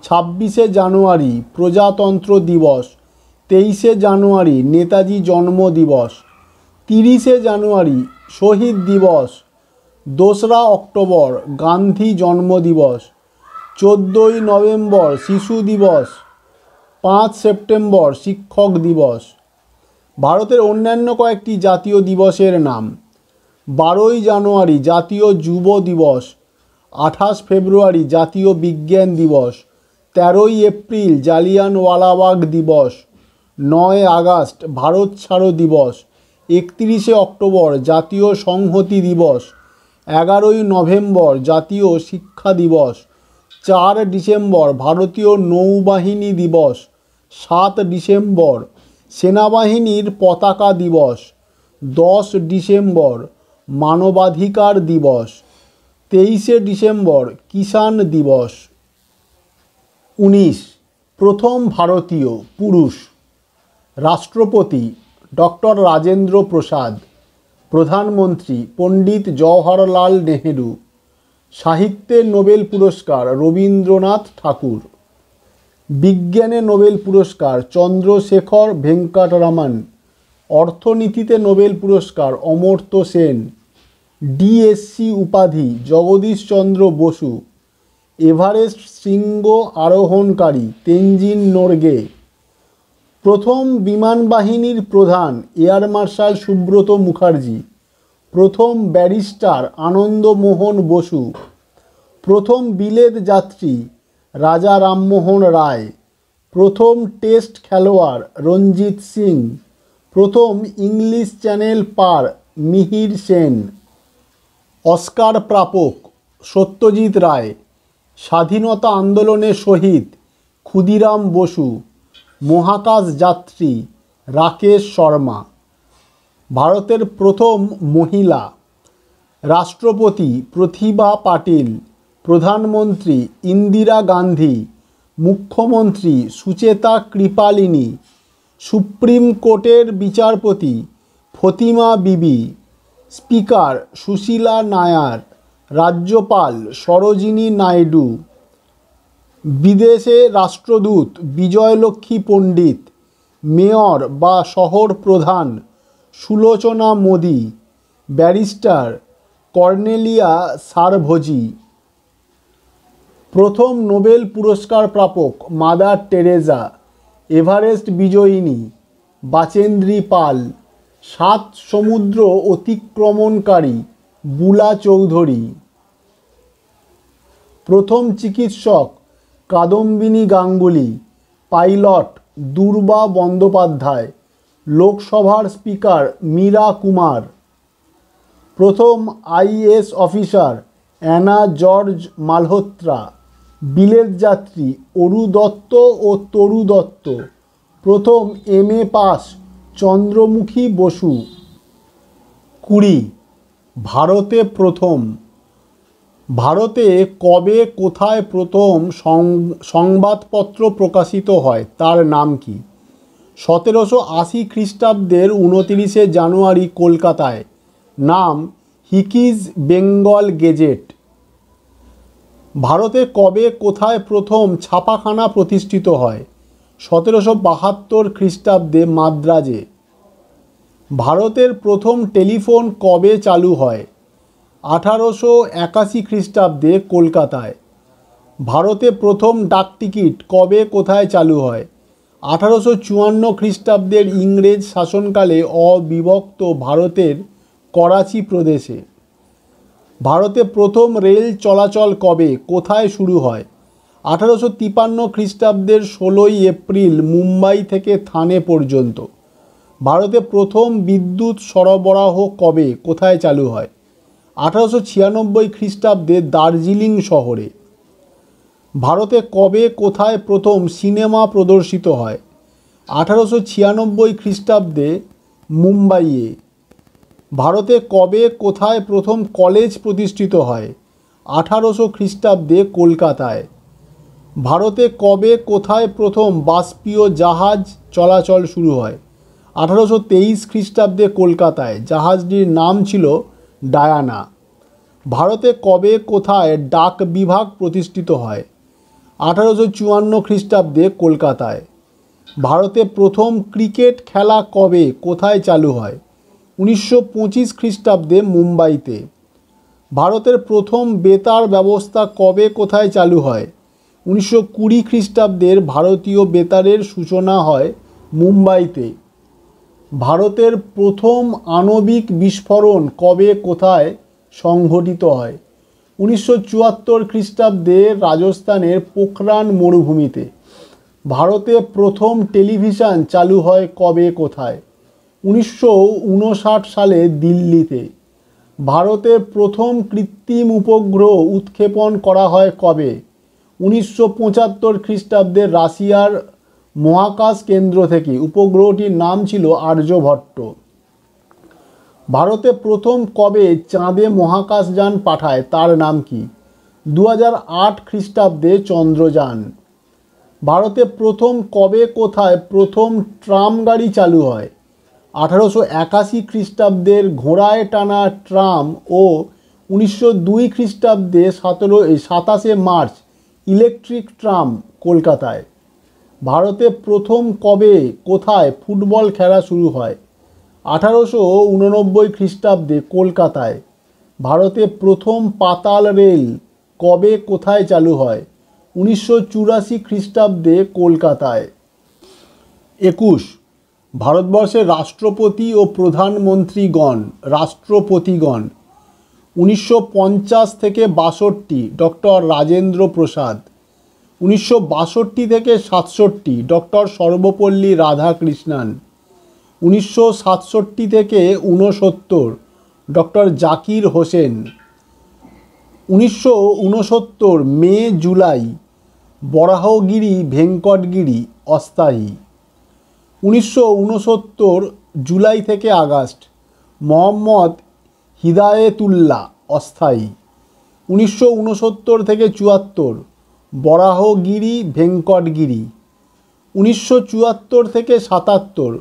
26শে জানুয়ারি প্রজাতন্ত্র দিবস। 23শে জানুয়ারি নেতাজি জন্ম দিবস। 30শে জানুয়ারি শহীদ দিবস। 2রা অক্টোবর গান্ধী জন্মদিবস, 14ই নভেম্বর শিশু দিবস, 5 সেপ্টেম্বর শিক্ষক দিবস। ভারতের অন্যান্য কয়েকটি জাতীয় দিবসের নাম: 12ই জানুয়ারি জাতীয় যুব দিবস, 28 ফেব্রুয়ারি জাতীয় বিজ্ঞান দিবস, 13ই এপ্রিল জালিয়ানওয়ালাবাগ দিবস, 9 আগস্ট ভারত ছাড়ো দিবস, 31শে অক্টোবর জাতীয় সংহতি দিবস, 11ই নভেম্বর জাতীয় শিক্ষা দিবস, 4 ডিসেম্বর ভারতীয় নৌবাহিনী দিবস, 7 ডিসেম্বর সেনাবাহিনীর পতাকা দিবস, 10 ডিসেম্বর মানবাধিকার দিবস, 23শে ডিসেম্বর কিষাণ দিবস। 19 প্রথম ভারতীয় পুরুষ রাষ্ট্রপতি ডক্টর রাজেন্দ্র প্রসাদ, প্রধানমন্ত্রী পণ্ডিত জওহরলাল নেহেরু, সাহিত্যে নোবেল পুরস্কার রবীন্দ্রনাথ ঠাকুর, বিজ্ঞানে নোবেল পুরস্কার চন্দ্রশেখর ভেঙ্কটরমন, অর্থনীতিতে নোবেল পুরস্কার অমর্ত্য সেন, ডিএসসি উপাধি জগদীশচন্দ্র বসু, এভারেস্ট শৃঙ্গ আরোহণকারী তেনজিং নোরগে, প্রথম বিমান বাহিনীর প্রধান এয়ার মার্শাল সুব্রত মুখার্জি, প্রথম ব্যারিস্টার আনন্দমোহন বসু, প্রথম বিলেত যাত্রী রাজা রামমোহন রায়, প্রথম টেস্ট খেলোয়াড় রঞ্জিত সিং, প্রথম ইংলিশ চ্যানেল পার মিহির সেন, অস্কার প্রাপক সত্যজিৎ রায়, স্বাধীনতা আন্দোলনে শহীদ ক্ষুদিরাম বসু, মহাকাশ যাত্রী রাকেশ শর্মা। ভারতের প্রথম মহিলা রাষ্ট্রপতি প্রতিভা পাটিল, প্রধানমন্ত্রী ইন্দিরা গান্ধী, মুখ্যমন্ত্রী সুচেতা কৃপালিনী, সুপ্রিম কোর্টের বিচারপতি ফতিমা বিবি, স্পিকার সুশীলা নায়ার, রাজ্যপাল সরোজিনী নাইডু, বিদেশে রাষ্ট্রদূত বিজয়লক্ষ্মী পণ্ডিত, মেয়র বা শহর প্রধান সুলোচনা মোদি, ব্যারিস্টার কর্নেলিয়া সারভোজি। প্রথম নোবেল পুরস্কার প্রাপক মাদার টেরেসা, এভারেস্ট বিজয়িনী বাচেন্দ্রী পাল, 7 সমুদ্র অতিক্রমণকারী বুলা চৌধুরী, প্রথম চিকিৎসক কাদম্বিনী গাঙ্গুলি, পাইলট দূর্বা বন্দ্যোপাধ্যায়, লোকসভার স্পিকার মীরা কুমার, প্রথম আইএএস অফিসার অ্যানা জর্জ মালহোত্রা, বিলেত যাত্রী অরু দত্ত ও তরু দত্ত, প্রথম এমএ পাস চন্দ্রমুখী বসু। 20 ভারতে প্রথম ভারতে কবে কোথায় প্রথম সংবাদপত্র প্রকাশিত হয় তার নাম কি? 1780 খ্রিস্টাব্দের 29শে জানুয়ারি কলকাতায়, নাম হিকিজ বেঙ্গল গেজেট। ভারতে কবে কোথায় প্রথম ছাপাখানা প্রতিষ্ঠিত হয়? 1772 খ্রিস্টাব্দে মাদ্রাজে। ভারতের প্রথম টেলিফোন কবে চালু হয়? 1881 খ্রিস্টাব্দে কলকাতায়। ভারতে প্রথম ডাকটিকিট কবে কোথায় চালু হয়? 1854 খ্রিস্টাব্দের ইংরেজ শাসনকালে অবিভক্ত ভারতের করাচি প্রদেশে। ভারতে প্রথম রেল চলাচল কবে কোথায় শুরু হয়? 1853 খ্রিস্টাব্দের 16ই এপ্রিল মুম্বাই থেকে থানে পর্যন্ত। ভারতে প্রথম বিদ্যুৎ সরবরাহ কবে কোথায় চালু হয়? 1896 খ্রিস্টাব্দে দার্জিলিং শহরে। ভারতে কবে কোথায় প্রথম সিনেমা প্রদর্শিত হয়? 1896 খ্রিস্টাব্দে মুম্বাইয়ে। ভারতে কবে কোথায় প্রথম কলেজ প্রতিষ্ঠিত হয়? 1800 খ্রিস্টাব্দে কলকাতায়। ভারতে কবে কোথায় প্রথম বাষ্পীয় জাহাজ চলাচল শুরু হয়? 1823 খ্রিস্টাব্দে কলকাতায়। জাহাজটির নাম ছিল ডায়ানা। ভারতে কবে কোথায় ডাক বিভাগ প্রতিষ্ঠিত হয়? 1854 খ্রিস্টাব্দে কলকাতায়। ভারতে প্রথম ক্রিকেট খেলা কবে কোথায় চালু হয়? 1925 খ্রিস্টাব্দে মুম্বাইতে। ভারতের প্রথম বেতার ব্যবস্থা কবে কোথায় চালু হয়? 1920 খ্রিস্টাব্দের ভারতীয় বেতারের সূচনা হয় মুম্বাইতে। ভারতের প্রথম আণবিক বিস্ফোরণ কবে কোথায় সংঘটিত হয়? 1974 খ্রিস্টাব্দে রাজস্থানের পোখরান মরুভূমিতে। ভারতে প্রথম টেলিভিশন চালু হয় কবে কোথায়? 1959 সালে দিল্লিতে। ভারতের প্রথম কৃত্রিম উপগ্রহ উৎক্ষেপণ করা হয় কবে? 1975 খ্রিস্টাব্দে রাশিয়ার মহাকাশ কেন্দ্র থেকে। উপগ্রহটির নাম ছিল আর্যভট্ট। ভারতে প্রথম কবে চাঁদে মহাকাশযান পাঠায় তার নাম কি? 2008 খ্রিস্টাব্দে চন্দ্রযান। ভারতে প্রথম কবে কোথায় প্রথম ট্রাম গাড়ি চালু হয়? 1881 খ্রিস্টাব্দের ঘোড়ায় টানা ট্রাম ও 1902 খ্রিস্টাব্দে 27শে মার্চ ইলেকট্রিক ট্রাম কলকাতায়। ভারতে প্রথম কবে কোথায় ফুটবল খেলা শুরু হয়? 1889 খ্রিস্টাব্দে কলকাতায়। ভারতে প্রথম পাতাল রেল কবে কোথায় চালু হয়? 1984 খ্রিস্টাব্দে কলকাতায়। 21. ভারতবর্ষের রাষ্ট্রপতি ও প্রধানমন্ত্রীগণ। রাষ্ট্রপতিগণ 1950 থেকে 62 ডক্টর রাজেন্দ্র প্রসাদ। 1962 থেকে 67 ডক্টর সর্বপল্লী রাধাকৃষ্ণন। 1967 থেকে 69 ডক্টর জাকির হোসেন। 1969 মে জুলাই বরাহগিরি ভেঙ্কটগিরি অস্থায়ী। 1969 জুলাই থেকে আগস্ট মোহাম্মদ হিদায়েতুল্লাহ অস্থায়ী। 1969 থেকে 74 বরাহগিরি ভেঙ্কটগিরি। 1974 থেকে 77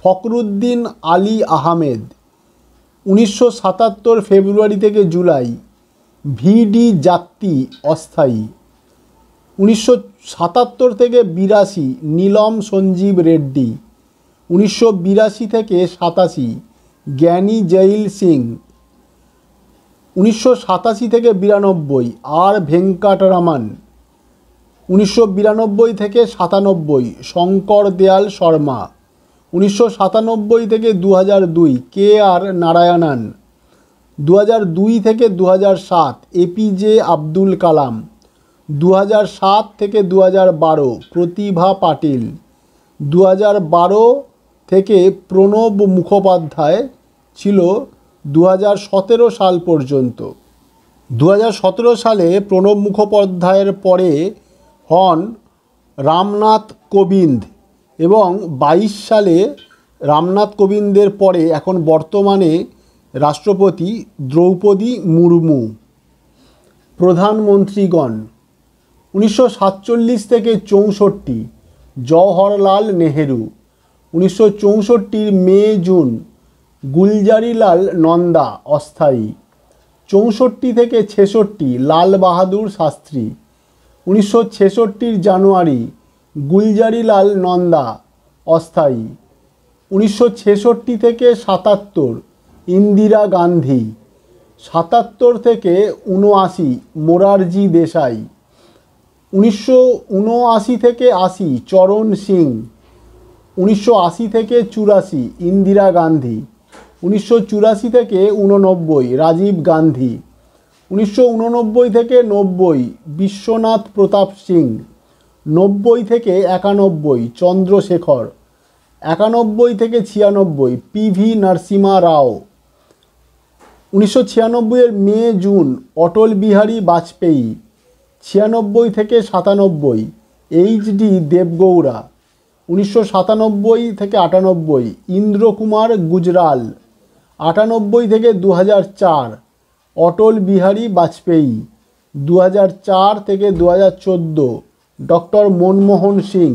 ফখরুদ্দিন আলী আহমেদ। 1977 ফেব্রুয়ারি থেকে জুলাই ভিডি জাত্তি অস্থায়ী। 1977 থেকে 82 নীলম সঞ্জীব রেড্ডি। 1982 থেকে 87 জ্ঞানী জৈল সিং। 1987 থেকে 92 আর ভেঙ্কটরমন। 1992 থেকে 97 শঙ্কর দয়াল শর্মা। 1997 থেকে 2002 কে আর নারায়ণন। 2002 থেকে 2007 এপিজে আব্দুল কালাম। 2007 থেকে 2012 প্রতিভা পাটিল। 2012 থেকে প্রণব মুখোপাধ্যায় ছিল 2017 সাল পর্যন্ত। 2017 সালে প্রণব মুখোপাধ্যায়ের পরে হন রামনাথ কোবিন্দ এবং 22 সালে রামনাথ কোবিন্দের পরে এখন বর্তমানে রাষ্ট্রপতি দ্রৌপদী মুর্মু। প্রধানমন্ত্রীগণ 1947 থেকে 64 জওহরলাল নেহেরু। 1964 মে জুন গুলজারিলাল নন্দা অস্থায়ী। 64 থেকে 66 লাল বাহাদুর শাস্ত্রী। 1966 জানুয়ারি গুলজারিলাল নন্দা অস্থায়ী। 1966 থেকে 77 ইন্দিরা গান্ধী। 77 থেকে 79 মোরারজি দেশাই। 1979 থেকে 80 চরণ সিং। 1980 থেকে 84 ইন্দিরা গান্ধী। 1984 থেকে 89 রাজীব গান্ধী। 1989 থেকে 90 বিশ্বনাথ প্রতাপ সিং। 90 থেকে 91 চন্দ্রশেখর। 91 থেকে 96 পিভি নরসিমা রাও। 1996 মে জুন অটল বিহারী বাজপেয়ী। 96 থেকে 97 এইচডি দেবগৌড়া। 1997 থেকে 98 ইন্দ্র কুমার গুজরাল। 98 থেকে 2004 অটল বিহারী বাজপেয়ী। 2004 থেকে 2014 ডক্টর মনমোহন সিং।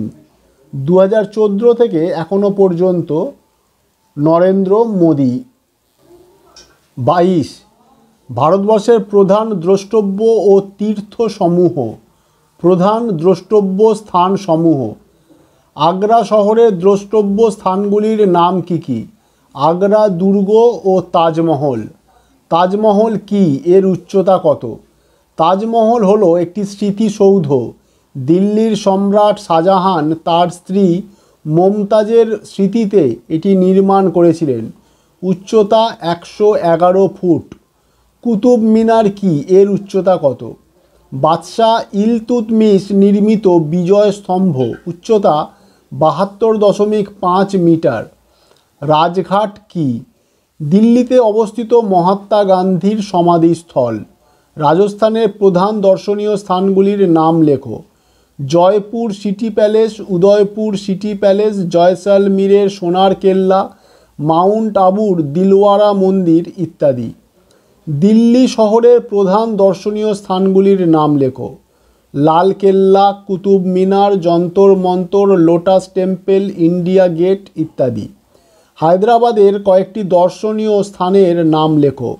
2014 থেকে এখনো পর্যন্ত নরেন্দ্র মোদী। 22 ভারতবর্ষের প্রধান দ্রষ্টব্য ও তীর্থসমূহ। প্রধান দ্রষ্টব্য স্থানসমূহ। আগ্রা শহরের দ্রষ্টব্য স্থানগুলির নাম কি কি? আগ্রা দুর্গ ও তাজমহল। তাজমহল কি, এর উচ্চতা কত? তাজমহল হলো একটি স্মৃতিসৌধ। দিল্লির সম্রাট শাহজাহান তার স্ত্রী মমতাজের স্মৃতিতে এটি নির্মাণ করেছিলেন। উচ্চতা 111 ফুট। কুতুব মিনার কি, এর উচ্চতা কত? বাদশাহ ইলতুৎমিশ নির্মিত বিজয় স্তম্ভ, উচ্চতা 72.5 মিটার। রাজঘাট কি? দিল্লিতে অবস্থিত মহাত্মা গান্ধীর সমাধিস্থল। রাজস্থানের প্রধান দর্শনীয় স্থানগুলির নাম লেখো। Jaipur city palace, Udaipur city palace, জয়সলমীরের সোনার কেল্লা, মাউন্ট আবুর দিলওয়ারা মন্দির ইত্যাদি। দিল্লি শহরের প্রধান দর্শনীয় স্থানগুলির নাম লেখো। Lal Qila, Qutub Minar, Jantar Mantar, lotus temple, India gate ইত্যাদি। হায়দ্রাবাদের কয়েকটি দর্শনীয় স্থানের নাম লেখো।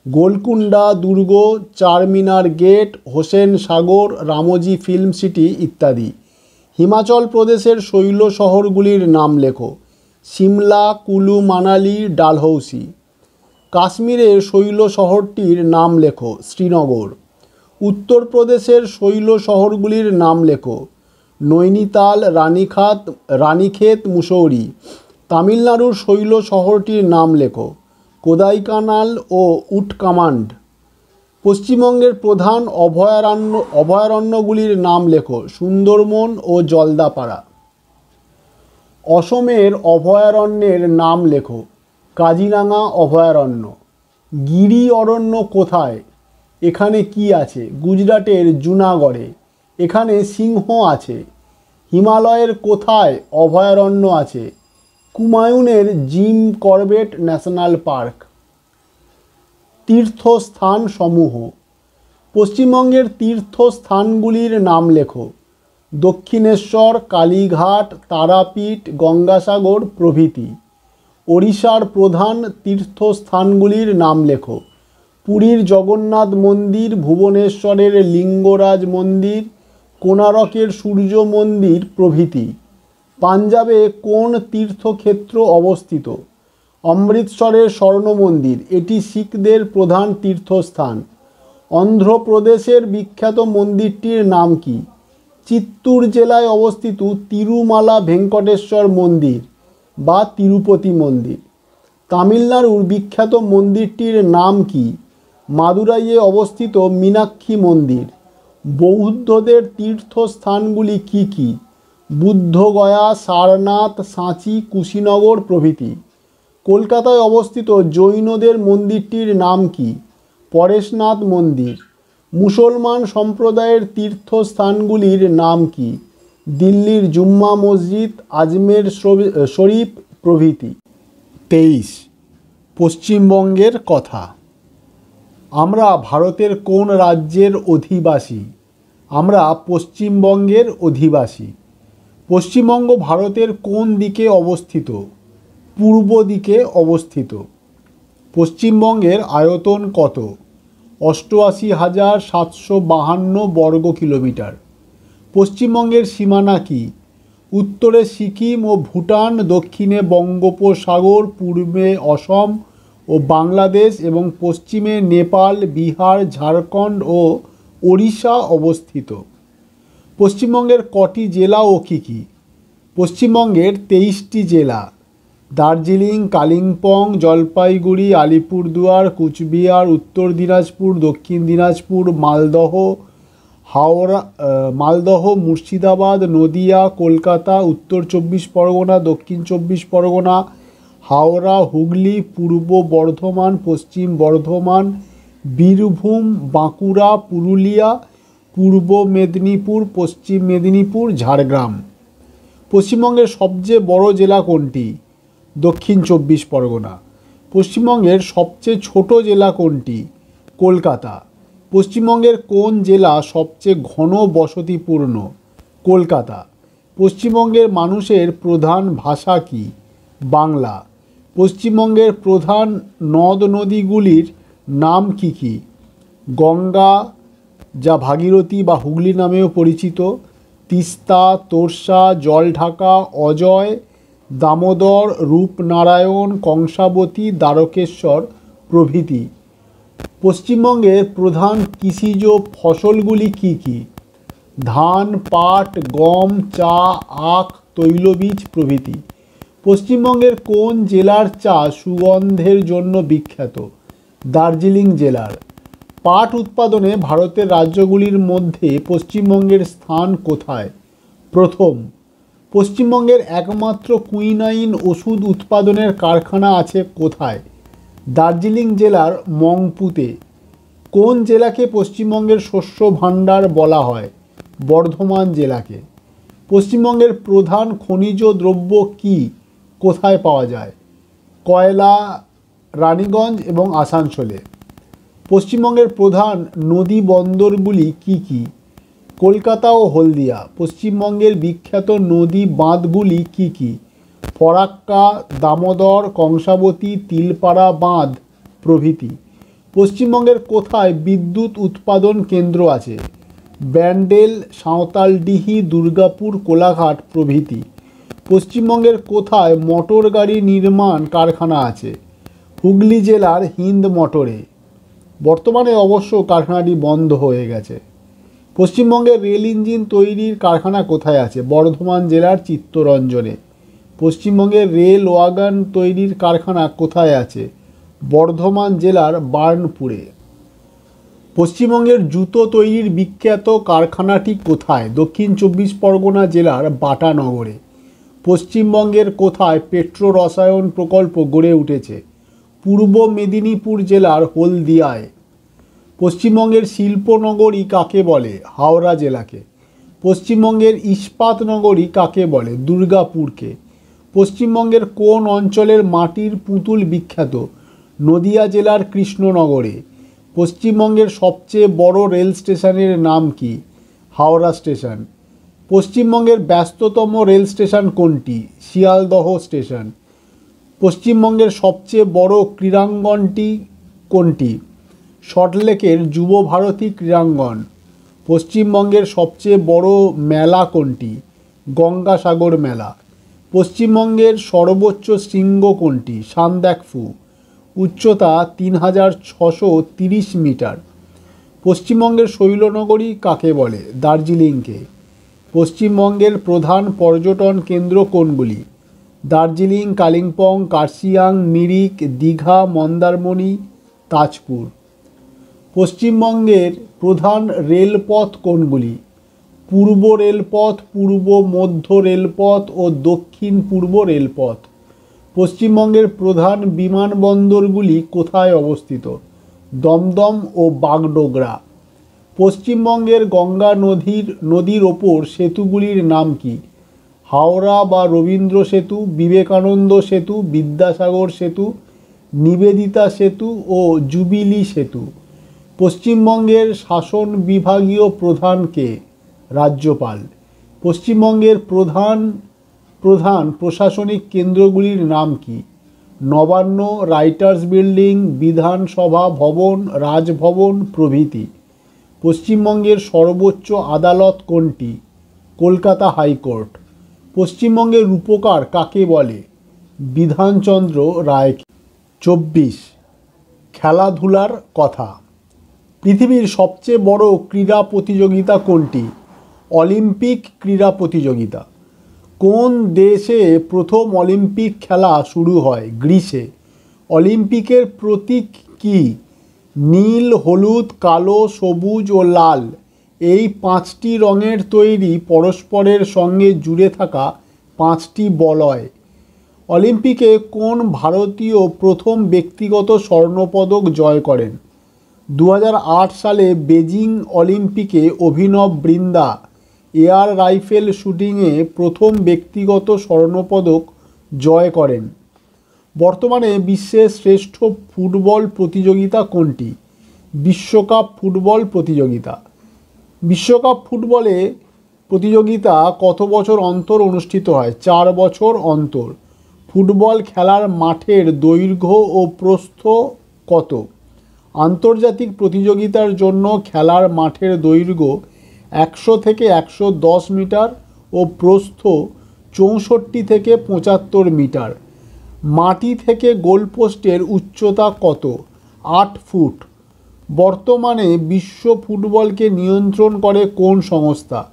গোলকুন্ডা দুর্গ, চারমিনার গেট, হোসেন সাগর, রামোজি ফিল্ম সিটি ইত্যাদি। হিমাচল প্রদেশের শৈল শহরগুলির নাম লেখো। সিমলা, কুলু মানালি, ডালহৌসি। কাশ্মীরের শৈল শহরটির নাম লেখো। শ্রীনগর। উত্তরপ্রদেশের শৈল শহরগুলির নাম লেখো। নৈনিতাল, রানীক্ষেত, মুসৌরি। তামিলনাড়ুর শৈল শহরটির নাম লেখো। কোদাইকানাল ও উটকামান্ড। পশ্চিমবঙ্গের প্রধান অভয়ারণ্যগুলির নাম লেখো। সুন্দরবন ও জলদাপাড়া। অসমের অভয়ারণ্যের নাম লেখো। কাজিরাঙা অভয়ারণ্য। গিরি অরণ্য কোথায়? এখানে কি আছে? গুজরাটের জুনাগড়ে। এখানে সিংহ আছে। হিমালয়ের কোথায় অভয়ারণ্য আছে? কুমায়ুনের জিম করবেট ন্যাশনাল পার্ক। তীর্থস্থান সমূহ। পশ্চিমবঙ্গের তীর্থস্থানগুলির নাম লেখো। দক্ষিণেশ্বর, কালীঘাট, তারাপীঠ, গঙ্গাসাগর প্রভৃতি। ওড়িশার প্রধান তীর্থস্থানগুলির নাম লেখো। পুরীর জগন্নাথ মন্দির, ভুবনেশ্বরের লিঙ্গরাজ মন্দির, কোণারকের সূর্য মন্দির প্রভৃতি। পাঞ্জাবে কোন তীর্থক্ষেত্র অবস্থিত? অমৃতসরের স্বর্ণ মন্দির, এটি শিখদের প্রধান তীর্থস্থান। অন্ধ্রপ্রদেশের বিখ্যাত মন্দিরটির নাম কি? চিত্তুর জেলায় অবস্থিত তিরুমালা ভেঙ্কটেশ্বর মন্দির বা তিরুপতি মন্দির। তামিলনাড়ুর বিখ্যাত মন্দিরটির নাম কি? মাদুরাইয়ে অবস্থিত মীনাক্ষী মন্দির। বৌদ্ধদের তীর্থস্থানগুলি কি কি? বুদ্ধগয়া, সারনাথ, সাঁচি, কুশীনগর প্রভৃতি। কলকাতায় অবস্থিত জৈনদের মন্দিরটির নাম কি? পরেশনাথ মন্দির। মুসলমান সম্প্রদায়ের তীর্থস্থানগুলির নাম কি? দিল্লির জুম্মা মসজিদ, আজমের শরীফ প্রভৃতি। 23. পশ্চিমবঙ্গের কথা। আমরা ভারতের কোন রাজ্যের অধিবাসী? আমরা পশ্চিমবঙ্গের অধিবাসী। পশ্চিমবঙ্গ ভারতের কোন দিকে অবস্থিত? পূর্ব দিকে অবস্থিত। পশ্চিমবঙ্গের আয়তন কত? 88,752 বর্গ কিলোমিটার। পশ্চিমবঙ্গের সীমানা কি? উত্তরে সিকিম ও ভুটান, দক্ষিণে বঙ্গোপসাগর, পূর্বে অসম ও বাংলাদেশ এবং পশ্চিমে নেপাল, বিহার, ঝাড়খণ্ড ও ওড়িশা অবস্থিত। পশ্চিমবঙ্গের কটি জেলা ও কী কী? পশ্চিমবঙ্গের 23টি জেলা। দার্জিলিং, কালিম্পং, জলপাইগুড়ি, আলিপুরদুয়ার, কুচবিহার, উত্তর দিনাজপুর, দক্ষিণ দিনাজপুর, মালদহ, মুর্শিদাবাদ, নদিয়া, কলকাতা, উত্তর 24 পরগনা, দক্ষিণ 24 পরগনা, হাওড়া, হুগলি, পূর্ব বর্ধমান, পশ্চিম বর্ধমান, বীরভূম, বাঁকুড়া, পুরুলিয়া, পূর্ব মেদিনীপুর, পশ্চিম মেদিনীপুর, ঝাড়গ্রাম। পশ্চিমবঙ্গের সবচেয়ে বড় জেলা কোনটি? দক্ষিণ 24 পরগনা। পশ্চিমবঙ্গের সবচেয়ে ছোট জেলা কোনটি? কলকাতা। পশ্চিমবঙ্গের কোন জেলা সবচেয়ে ঘন বসতিপূর্ণ? কলকাতা। পশ্চিমবঙ্গের মানুষের প্রধান ভাষা কি? বাংলা। পশ্চিমবঙ্গের প্রধান নদ নদীগুলির নাম কি কি? গঙ্গা, যা ভাগীরথী বা হুগলি নামেও পরিচিত, তিস্তা, তোর্ষা, জলঢাকা, অজয়, দামোদর, রূপনারায়ণ, কংসাবতী, দ্বারকেশ্বর প্রভৃতি। পশ্চিমবঙ্গের প্রধান কৃষিজ ফসলগুলি কি কি? ধান, পাট, গম, চা, আখ, তৈলবীজ প্রভৃতি। পশ্চিমবঙ্গের কোন জেলার চা সুগন্ধের জন্য বিখ্যাত? দার্জিলিং জেলার। পাট উৎপাদনে ভারতের রাজ্যগুলির মধ্যে পশ্চিমবঙ্গের স্থান কোথায়? প্রথম। পশ্চিমবঙ্গের একমাত্র কুইনাইন ওষুধ উৎপাদনের কারখানা আছে কোথায়? দার্জিলিং জেলার মংপুতে। কোন জেলাকে পশ্চিমবঙ্গের শস্য ভাণ্ডার বলা হয়? বর্ধমান জেলাকে। পশ্চিমবঙ্গের প্রধান খনিজ দ্রব্য কি কোথায় পাওয়া যায়? কয়লা, রানীগঞ্জ এবং আসানসোলে। পশ্চিমবঙ্গের প্রধান নদী বন্দরগুলি কি কি? কলকাতা ও হলদিয়া। পশ্চিমবঙ্গের বিখ্যাত নদী বাঁধগুলি কি কি? ফরাক্কা, দামোদর, কংসাবতী, তিলপাড়া বাঁধ প্রভৃতি। পশ্চিমবঙ্গের কোথায় বিদ্যুৎ উৎপাদন কেন্দ্র আছে? ব্যান্ডেল, সাঁওতালডিহি, দুর্গাপুর, কোলাঘাট প্রভৃতি। পশ্চিমবঙ্গের কোথায় মোটর গাড়ি নির্মাণ কারখানা আছে? হুগলি জেলার হিন্দ মোটরে। বর্তমানে অবশ্য কারখানাটি বন্ধ হয়ে গেছে। পশ্চিমবঙ্গের রেল ইঞ্জিন তৈরির কারখানা কোথায় আছে? বর্ধমান জেলার চিত্তরঞ্জনে। পশ্চিমবঙ্গের রেল ওয়াগন তৈরির কারখানা কোথায় আছে? বর্ধমান জেলার বার্নপুরে। পশ্চিমবঙ্গের জুতো তৈরির বিখ্যাত কারখানাটি কোথায়? দক্ষিণ চব্বিশ পরগনা জেলার বাটানগরে। পশ্চিমবঙ্গের কোথায় পেট্রো রসায়ন প্রকল্প গড়ে উঠেছে? পূর্ব মেদিনীপুর জেলার হলদিয়ায়। পশ্চিমবঙ্গের শিল্পনগরী কাকে বলে? হাওড়া জেলাকে। পশ্চিমবঙ্গের ইস্পাত নগরী কাকে বলে? দুর্গাপুরকে। পশ্চিমবঙ্গের কোন অঞ্চলের মাটির পুতুল বিখ্যাত? নদিয়া জেলার কৃষ্ণনগরে। পশ্চিমবঙ্গের সবচেয়ে বড় রেল স্টেশনের নাম কি? হাওড়া স্টেশন। পশ্চিমবঙ্গের ব্যস্ততম রেল স্টেশন কোনটি? শিয়ালদহ স্টেশন। পশ্চিমবঙ্গের সবচেয়ে বড় ক্রীড়াঙ্গনটি কোনটি? সল্টলেকের যুব ভারতী ক্রীড়াঙ্গন। পশ্চিমবঙ্গের সবচেয়ে বড় মেলা কোনটি? গঙ্গাসাগর মেলা। পশ্চিমবঙ্গের সর্বোচ্চ শৃঙ্গ কোনটি? সান্দাকফু। উচ্চতা 3630 মিটার। পশ্চিমবঙ্গের শৈলনগরী কাকে বলে? দার্জিলিংকে। পশ্চিমবঙ্গের প্রধান পর্যটন কেন্দ্র কোনগুলি? দার্জিলিং, কালিম্পং, কার্শিয়াং, মিরিক, দীঘা, মন্দারমণি, তাজপুর। পশ্চিমবঙ্গের প্রধান রেলপথ কোনগুলি? পূর্ব রেলপথ, পূর্ব মধ্য রেলপথ ও দক্ষিণ পূর্ব রেলপথ। পশ্চিমবঙ্গের প্রধান বিমানবন্দরগুলি কোথায় অবস্থিত? দমদম ও বাগডোগরা। পশ্চিমবঙ্গের গঙ্গা নদীর ওপর সেতুগুলির নাম কি? হাওড়া বা রবীন্দ্র সেতু, বিবেকানন্দ সেতু, বিদ্যাসাগর সেতু, নিবেদিতা সেতু ও জুবিলি সেতু। পশ্চিমবঙ্গের শাসন বিভাগীয় প্রধান কে? রাজ্যপাল। পশ্চিমবঙ্গের প্রধান প্রশাসনিক কেন্দ্রগুলির নাম কি? নবান্ন, রাইটার্স বিল্ডিং, বিধানসভা ভবন, রাজভবন প্রভৃতি। পশ্চিমবঙ্গের সর্বোচ্চ আদালত কোনটি? কলকাতা হাইকোর্ট। পশ্চিমবঙ্গের রূপকার কাকে বলে? বিধানচন্দ্র রায়কে। 24 খেলাধুলার কথা। পৃথিবীর সবচেয়ে বড় ক্রীড়া প্রতিযোগিতা কোনটি? অলিম্পিক ক্রীড়া প্রতিযোগিতা। কোন দেশে প্রথম অলিম্পিক খেলা শুরু হয়? গ্রিসে। অলিম্পিকের প্রতীক কি? নীল, হলুদ, কালো, সবুজ ও লাল। এই 5টি রঙের তৈরি পরস্পরের সঙ্গে জুড়ে থাকা 5টি বলয়। অলিম্পিকে কোন ভারতীয় প্রথম ব্যক্তিগত স্বর্ণপদক জয় করেন? 2008 সালে বেজিং অলিম্পিকে অভিনব বৃন্দা এয়ার রাইফেল শুটিংয়ে প্রথম ব্যক্তিগত স্বর্ণপদক জয় করেন। বর্তমানে বিশ্বের শ্রেষ্ঠ ফুটবল প্রতিযোগিতা কোনটি? বিশ্বকাপ ফুটবল প্রতিযোগিতা। বিশ্বকাপ ফুটবলে প্রতিযোগিতা কত বছর অন্তর অনুষ্ঠিত হয়? 4 বছর অন্তর। ফুটবল খেলার মাঠের দৈর্ঘ্য ও প্রস্থ কত? আন্তর্জাতিক প্রতিযোগিতার জন্য খেলার মাঠের দৈর্ঘ্য 100 থেকে 110 মিটার ও প্রস্থ 64 থেকে 75 মিটার। মাটি থেকে গোলপোস্টের উচ্চতা কত? 8 ফুট। বর্তমানে বিশ্ব ফুটবলকে নিয়ন্ত্রণ করে কোন সংস্থা?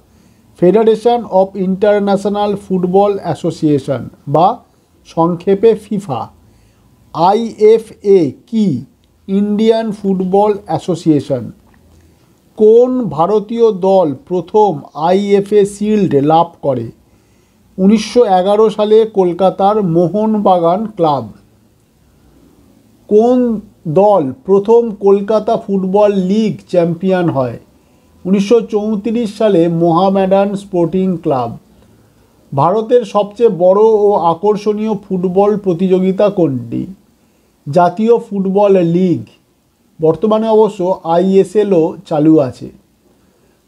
Federation of international football association বা সংক্ষেপে ফিফা। আইএফএ কি? Indian football association. কোন ভারতীয় দল প্রথম আইএফএ শিল্ড লাভ করে? 1911 সালে কলকাতার মোহনবাগান ক্লাব। কোন দল প্রথম কলকাতা ফুটবল লিগ চ্যাম্পিয়ন হয়? 1934 সালে মোহামেডান স্পোর্টিং ক্লাব। ভারতের সবচেয়ে বড় ও আকর্ষণীয় ফুটবল প্রতিযোগিতা কোনটি? জাতীয় ফুটবল লিগ। বর্তমানে অবশ্য আইএসএলও চালু আছে।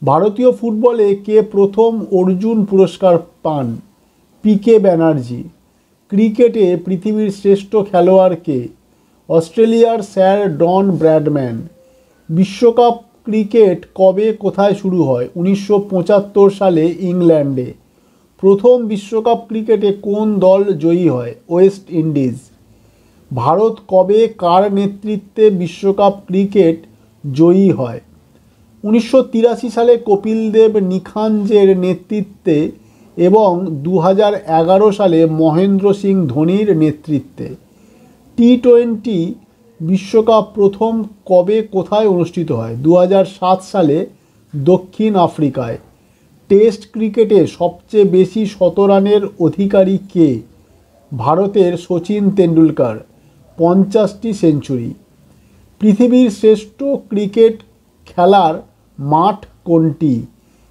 ভারতীয় ফুটবলে কে প্রথম অর্জুন পুরস্কার পান? পিকে ব্যানার্জি। ক্রিকেটে পৃথিবীর শ্রেষ্ঠ খেলোয়াড় কে? অস্ট্রেলিয়ার স্যার ডন ব্র্যাডম্যান। বিশ্বকাপ ক্রিকেট কবে কোথায় শুরু হয়? 1975 সালে ইংল্যান্ডে। প্রথম বিশ্বকাপ ক্রিকেটে কোন দল জয়ী হয়? West Indies. ভারত কবে কার নেতৃত্বে বিশ্বকাপ ক্রিকেট জয়ী হয়? 1983 সালে কপিল দেব নিখাঞ্জের নেতৃত্বে এবং 2011 সালে মহেন্দ্র সিং ধোনির নেতৃত্বে। টি-20 বিশ্বকাপ প্রথম কবে কোথায় অনুষ্ঠিত হয়? 2007 সালে দক্ষিণ আফ্রিকায়। টেস্ট ক্রিকেটে সবচেয়ে বেশি শতরানের অধিকারী কে? ভারতের শচীন তেন্ডুলকর, 50টি সেঞ্চুরি। পৃথিবীর শ্রেষ্ঠ ক্রিকেট খেলার মাঠ কোনটি?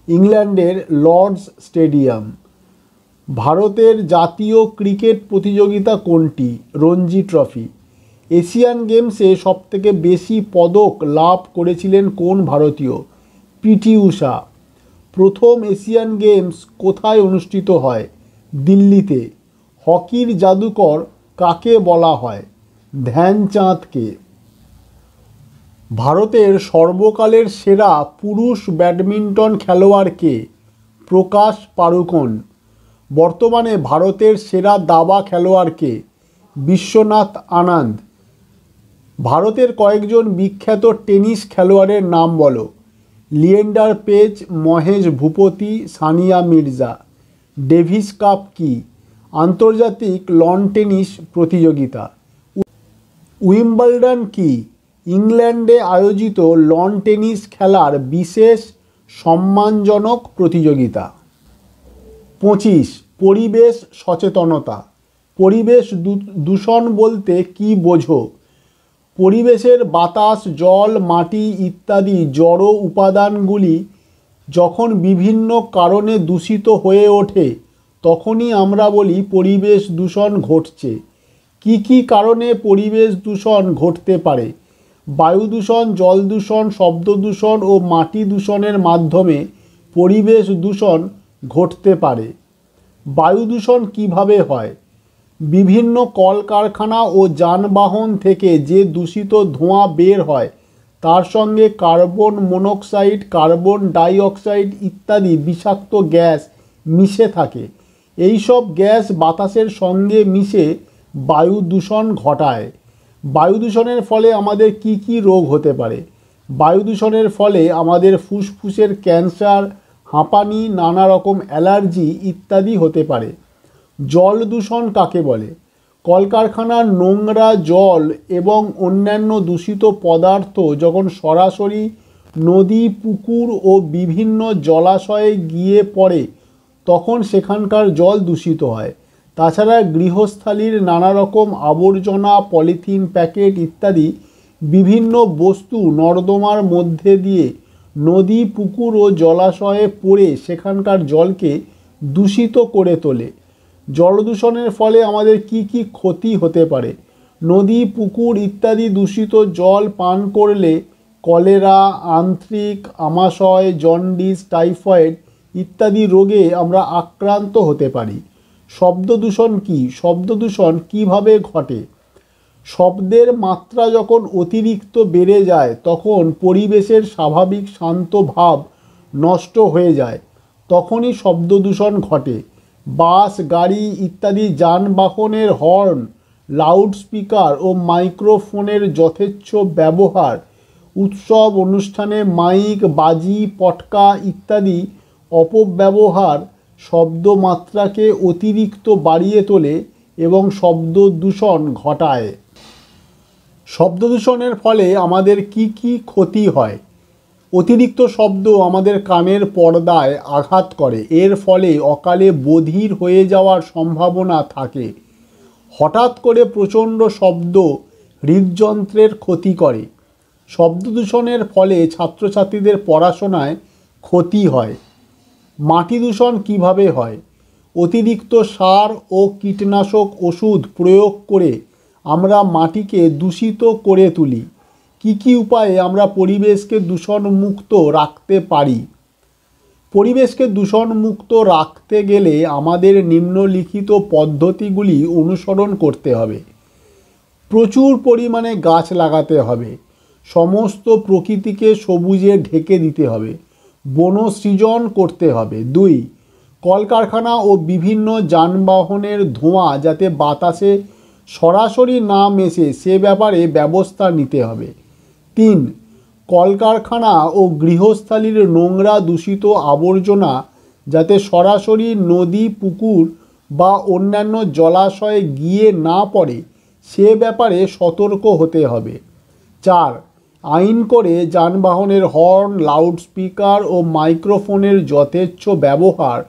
ইংল্যান্ডের লর্ডস স্টেডিয়াম। ভারতের জাতীয় ক্রিকেট প্রতিযোগিতা কোনটি? রঞ্জি ট্রফি। এশিয়ান গেমসে সবথেকে বেশি পদক লাভ করেছিলেন কোন ভারতীয়? পিটি ঊষা। প্রথম এশিয়ান গেমস কোথায় অনুষ্ঠিত হয়? দিল্লিতে। হকির জাদুকর কাকে বলা হয়? ধ্যানচাঁদকে। ভারতের সর্বকালের সেরা পুরুষ ব্যাডমিন্টন খেলোয়াড় কে? প্রকাশ পাড়ুকোন। বর্তমানে ভারতের সেরা দাবা খেলোয়াড় কে? বিশ্বনাথ আনন্দ। ভারতের কয়েকজন বিখ্যাত টেনিস খেলোয়াড়ের নাম বলো। লিয়েন্ডার পেজ, মহেশ ভূপতি, সানিয়া মির্জা। ডেভিস কাপ কি? আন্তর্জাতিক লন টেনিস প্রতিযোগিতা। উইম্বলডন কি? ইংল্যান্ডে আয়োজিত লন টেনিস খেলার বিশেষ সম্মানজনক প্রতিযোগিতা। 25. পরিবেশ সচেতনতা। পরিবেশ দূষণ বলতে কি বোঝো? পরিবেশের বাতাস, জল, মাটি ইত্যাদি জড় উপাদানগুলি যখন বিভিন্ন কারণে দূষিত হয়ে ওঠে তখনই আমরা বলি পরিবেশ দূষণ ঘটছে। কি কি কারণে পরিবেশ দূষণ ঘটতে পারে? বায়ু দূষণ, জল দূষণ, শব্দ দূষণ ও মাটি দূষণের মাধ্যমে পরিবেশ দূষণ ঘটতে পারে। বায়ু দূষণ কীভাবে হয়? বিভিন্ন কলকারখানা ও যানবাহন থেকে যে দূষিত ধোঁয়া বের হয় তার সঙ্গে carbon monoxide, carbon die oxide ইত্যাদি বিষাক্ত গ্যাস মিশে থাকে। এই সব গ্যাস বাতাসের সঙ্গে মিশে বায়ু দূষণ ঘটায়। বায়ু দূষণের ফলে আমাদের কি কি রোগ হতে পারে? বায়ু দূষণের ফলে আমাদের ফুসফুসের ক্যান্সার, হাঁপানি, নানা রকম অ্যালার্জি ইত্যাদি হতে পারে। জল দূষণ কাকে বলে? কলকারখানার নোংরা জল এবং অন্যান্য দূষিত পদার্থ যখন সরাসরি নদী, পুকুর ও বিভিন্ন জলাশয়ে গিয়ে পড়ে তখন সেখানকার জল দূষিত হয়। তাছাড়া গৃহস্থালির নানা রকম আবর্জনা, পলিথিন প্যাকেট ইত্যাদি বিভিন্ন বস্তু নর্দমার মধ্যে দিয়ে নদী, পুকুর ও জলাশয়ে পড়ে সেখানকার জলকে দূষিত করে তোলে। জলদূষণের ফলে আমাদের কি কি ক্ষতি হতে পারে? নদী, পুকুর ইত্যাদি দূষিত জল পান করলে কলেরা, আন্ত্রিক, আমাশয়, জন্ডিস, টাইফয়েড ইত্যাদি রোগে আমরা আক্রান্ত হতে পারি। শব্দ দূষণ কি? শব্দ দূষণ কীভাবে ঘটে? শব্দের মাত্রা যখন অতিরিক্ত বেড়ে যায় তখন পরিবেশের স্বাভাবিক শান্ত ভাব নষ্ট হয়ে যায়, তখনই শব্দ দূষণ ঘটে। বাস, গাড়ি ইত্যাদি যানবাহনের হর্ন, লাউডস্পিকার ও মাইক্রোফোনের যথেচ্ছ ব্যবহার উৎসব অনুষ্ঠানে মাইক, বাজি, পটকা ইত্যাদি অপব্যবহার শব্দমাত্রাকে অতিরিক্ত বাড়িয়ে তোলে এবং শব্দ দূষণ ঘটায়। শব্দ দূষণের ফলে আমাদের কি ক্ষতি হয়? অতিরিক্ত শব্দ আমাদের কানের পর্দায় আঘাত করে, এর ফলে অকালে বধির হয়ে যাওয়ার সম্ভাবনা থাকে। হঠাৎ করে প্রচণ্ড শব্দ হৃদযন্ত্রের ক্ষতি করে। শব্দ দূষণের ফলে ছাত্রছাত্রীদের পড়াশোনায় ক্ষতি হয়। মাটি দূষণ কিভাবে হয়? অতিরিক্ত সার ও কীটনাশক ওষুধ প্রয়োগ করে আমরা মাটিকে দূষিত করে তুলি। কি উপায়ে আমরা পরিবেশকে দূষণমুক্ত রাখতে পারি? পরিবেশকে দূষণমুক্ত রাখতে গেলে আমাদের নিম্নলিখিত পদ্ধতিগুলি অনুসরণ করতে হবে। প্রচুর পরিমাণে গাছ লাগাতে হবে। সমস্ত প্রকৃতিকে সবুজে ঢেকে দিতে হবে। বনসৃজন করতে হবে। 2. কলকারখানা ও বিভিন্ন যানবাহনের ধোঁয়া যাতে বাতাসে সরাসরি না মেশে সে ব্যাপারে ব্যবস্থা নিতে হবে। 3. কলকারখানা ও গৃহস্থালির নোংরা দূষিত আবর্জনা যাতে সরাসরি নদী, পুকুর বা অন্যান্য জলাশয়ে গিয়ে না পড়ে সে ব্যাপারে সতর্ক হতে হবে। 4. আইন করে যানবাহনের হর্ন, লাউডস্পিকার ও মাইক্রোফোনের যথেচ্ছ ব্যবহার,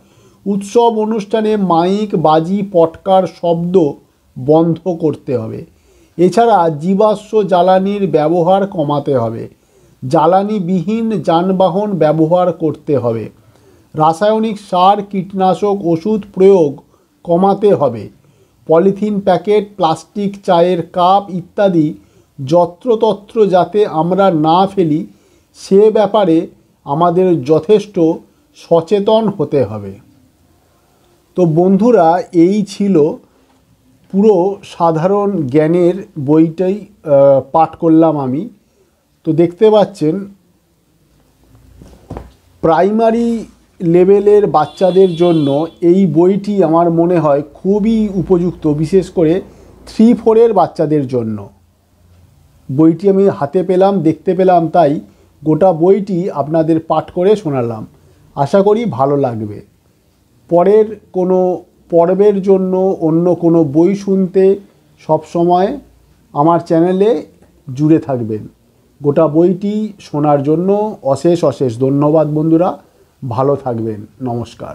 উৎসব অনুষ্ঠানে মাইক, বাজি, পটকার শব্দ বন্ধ করতে হবে। এছাড়া জীবাশ্ম জ্বালানির ব্যবহার কমাতে হবে। জ্বালানিবিহীন যানবাহন ব্যবহার করতে হবে। রাসায়নিক সার, কীটনাশক ওষুধ প্রয়োগ কমাতে হবে। পলিথিন প্যাকেট, প্লাস্টিক চায়ের কাপ ইত্যাদি যত্রতত্র যাতে আমরা না ফেলি সে ব্যাপারে আমাদের যথেষ্ট সচেতন হতে হবে। তো বন্ধুরা, এই ছিল পুরো সাধারণ জ্ঞানের বইটাই পাঠ করলাম আমি। তো দেখতে পাচ্ছেন প্রাইমারি লেভেলের বাচ্চাদের জন্য এই বইটি আমার মনে হয় খুবই উপযুক্ত, বিশেষ করে 3-4 বাচ্চাদের জন্য। বইটি আমি হাতে পেলাম, দেখতে পেলাম, তাই গোটা বইটি আপনাদের পাঠ করে শোনালাম। আশা করি ভালো লাগবে। পরের কোনো পর্বের জন্য অন্য কোনো বই শুনতে সবসময় আমার চ্যানেলে জুড়ে থাকবেন। গোটা বইটি শোনার জন্য অশেষ অশেষ ধন্যবাদ বন্ধুরা। ভালো থাকবেন। নমস্কার।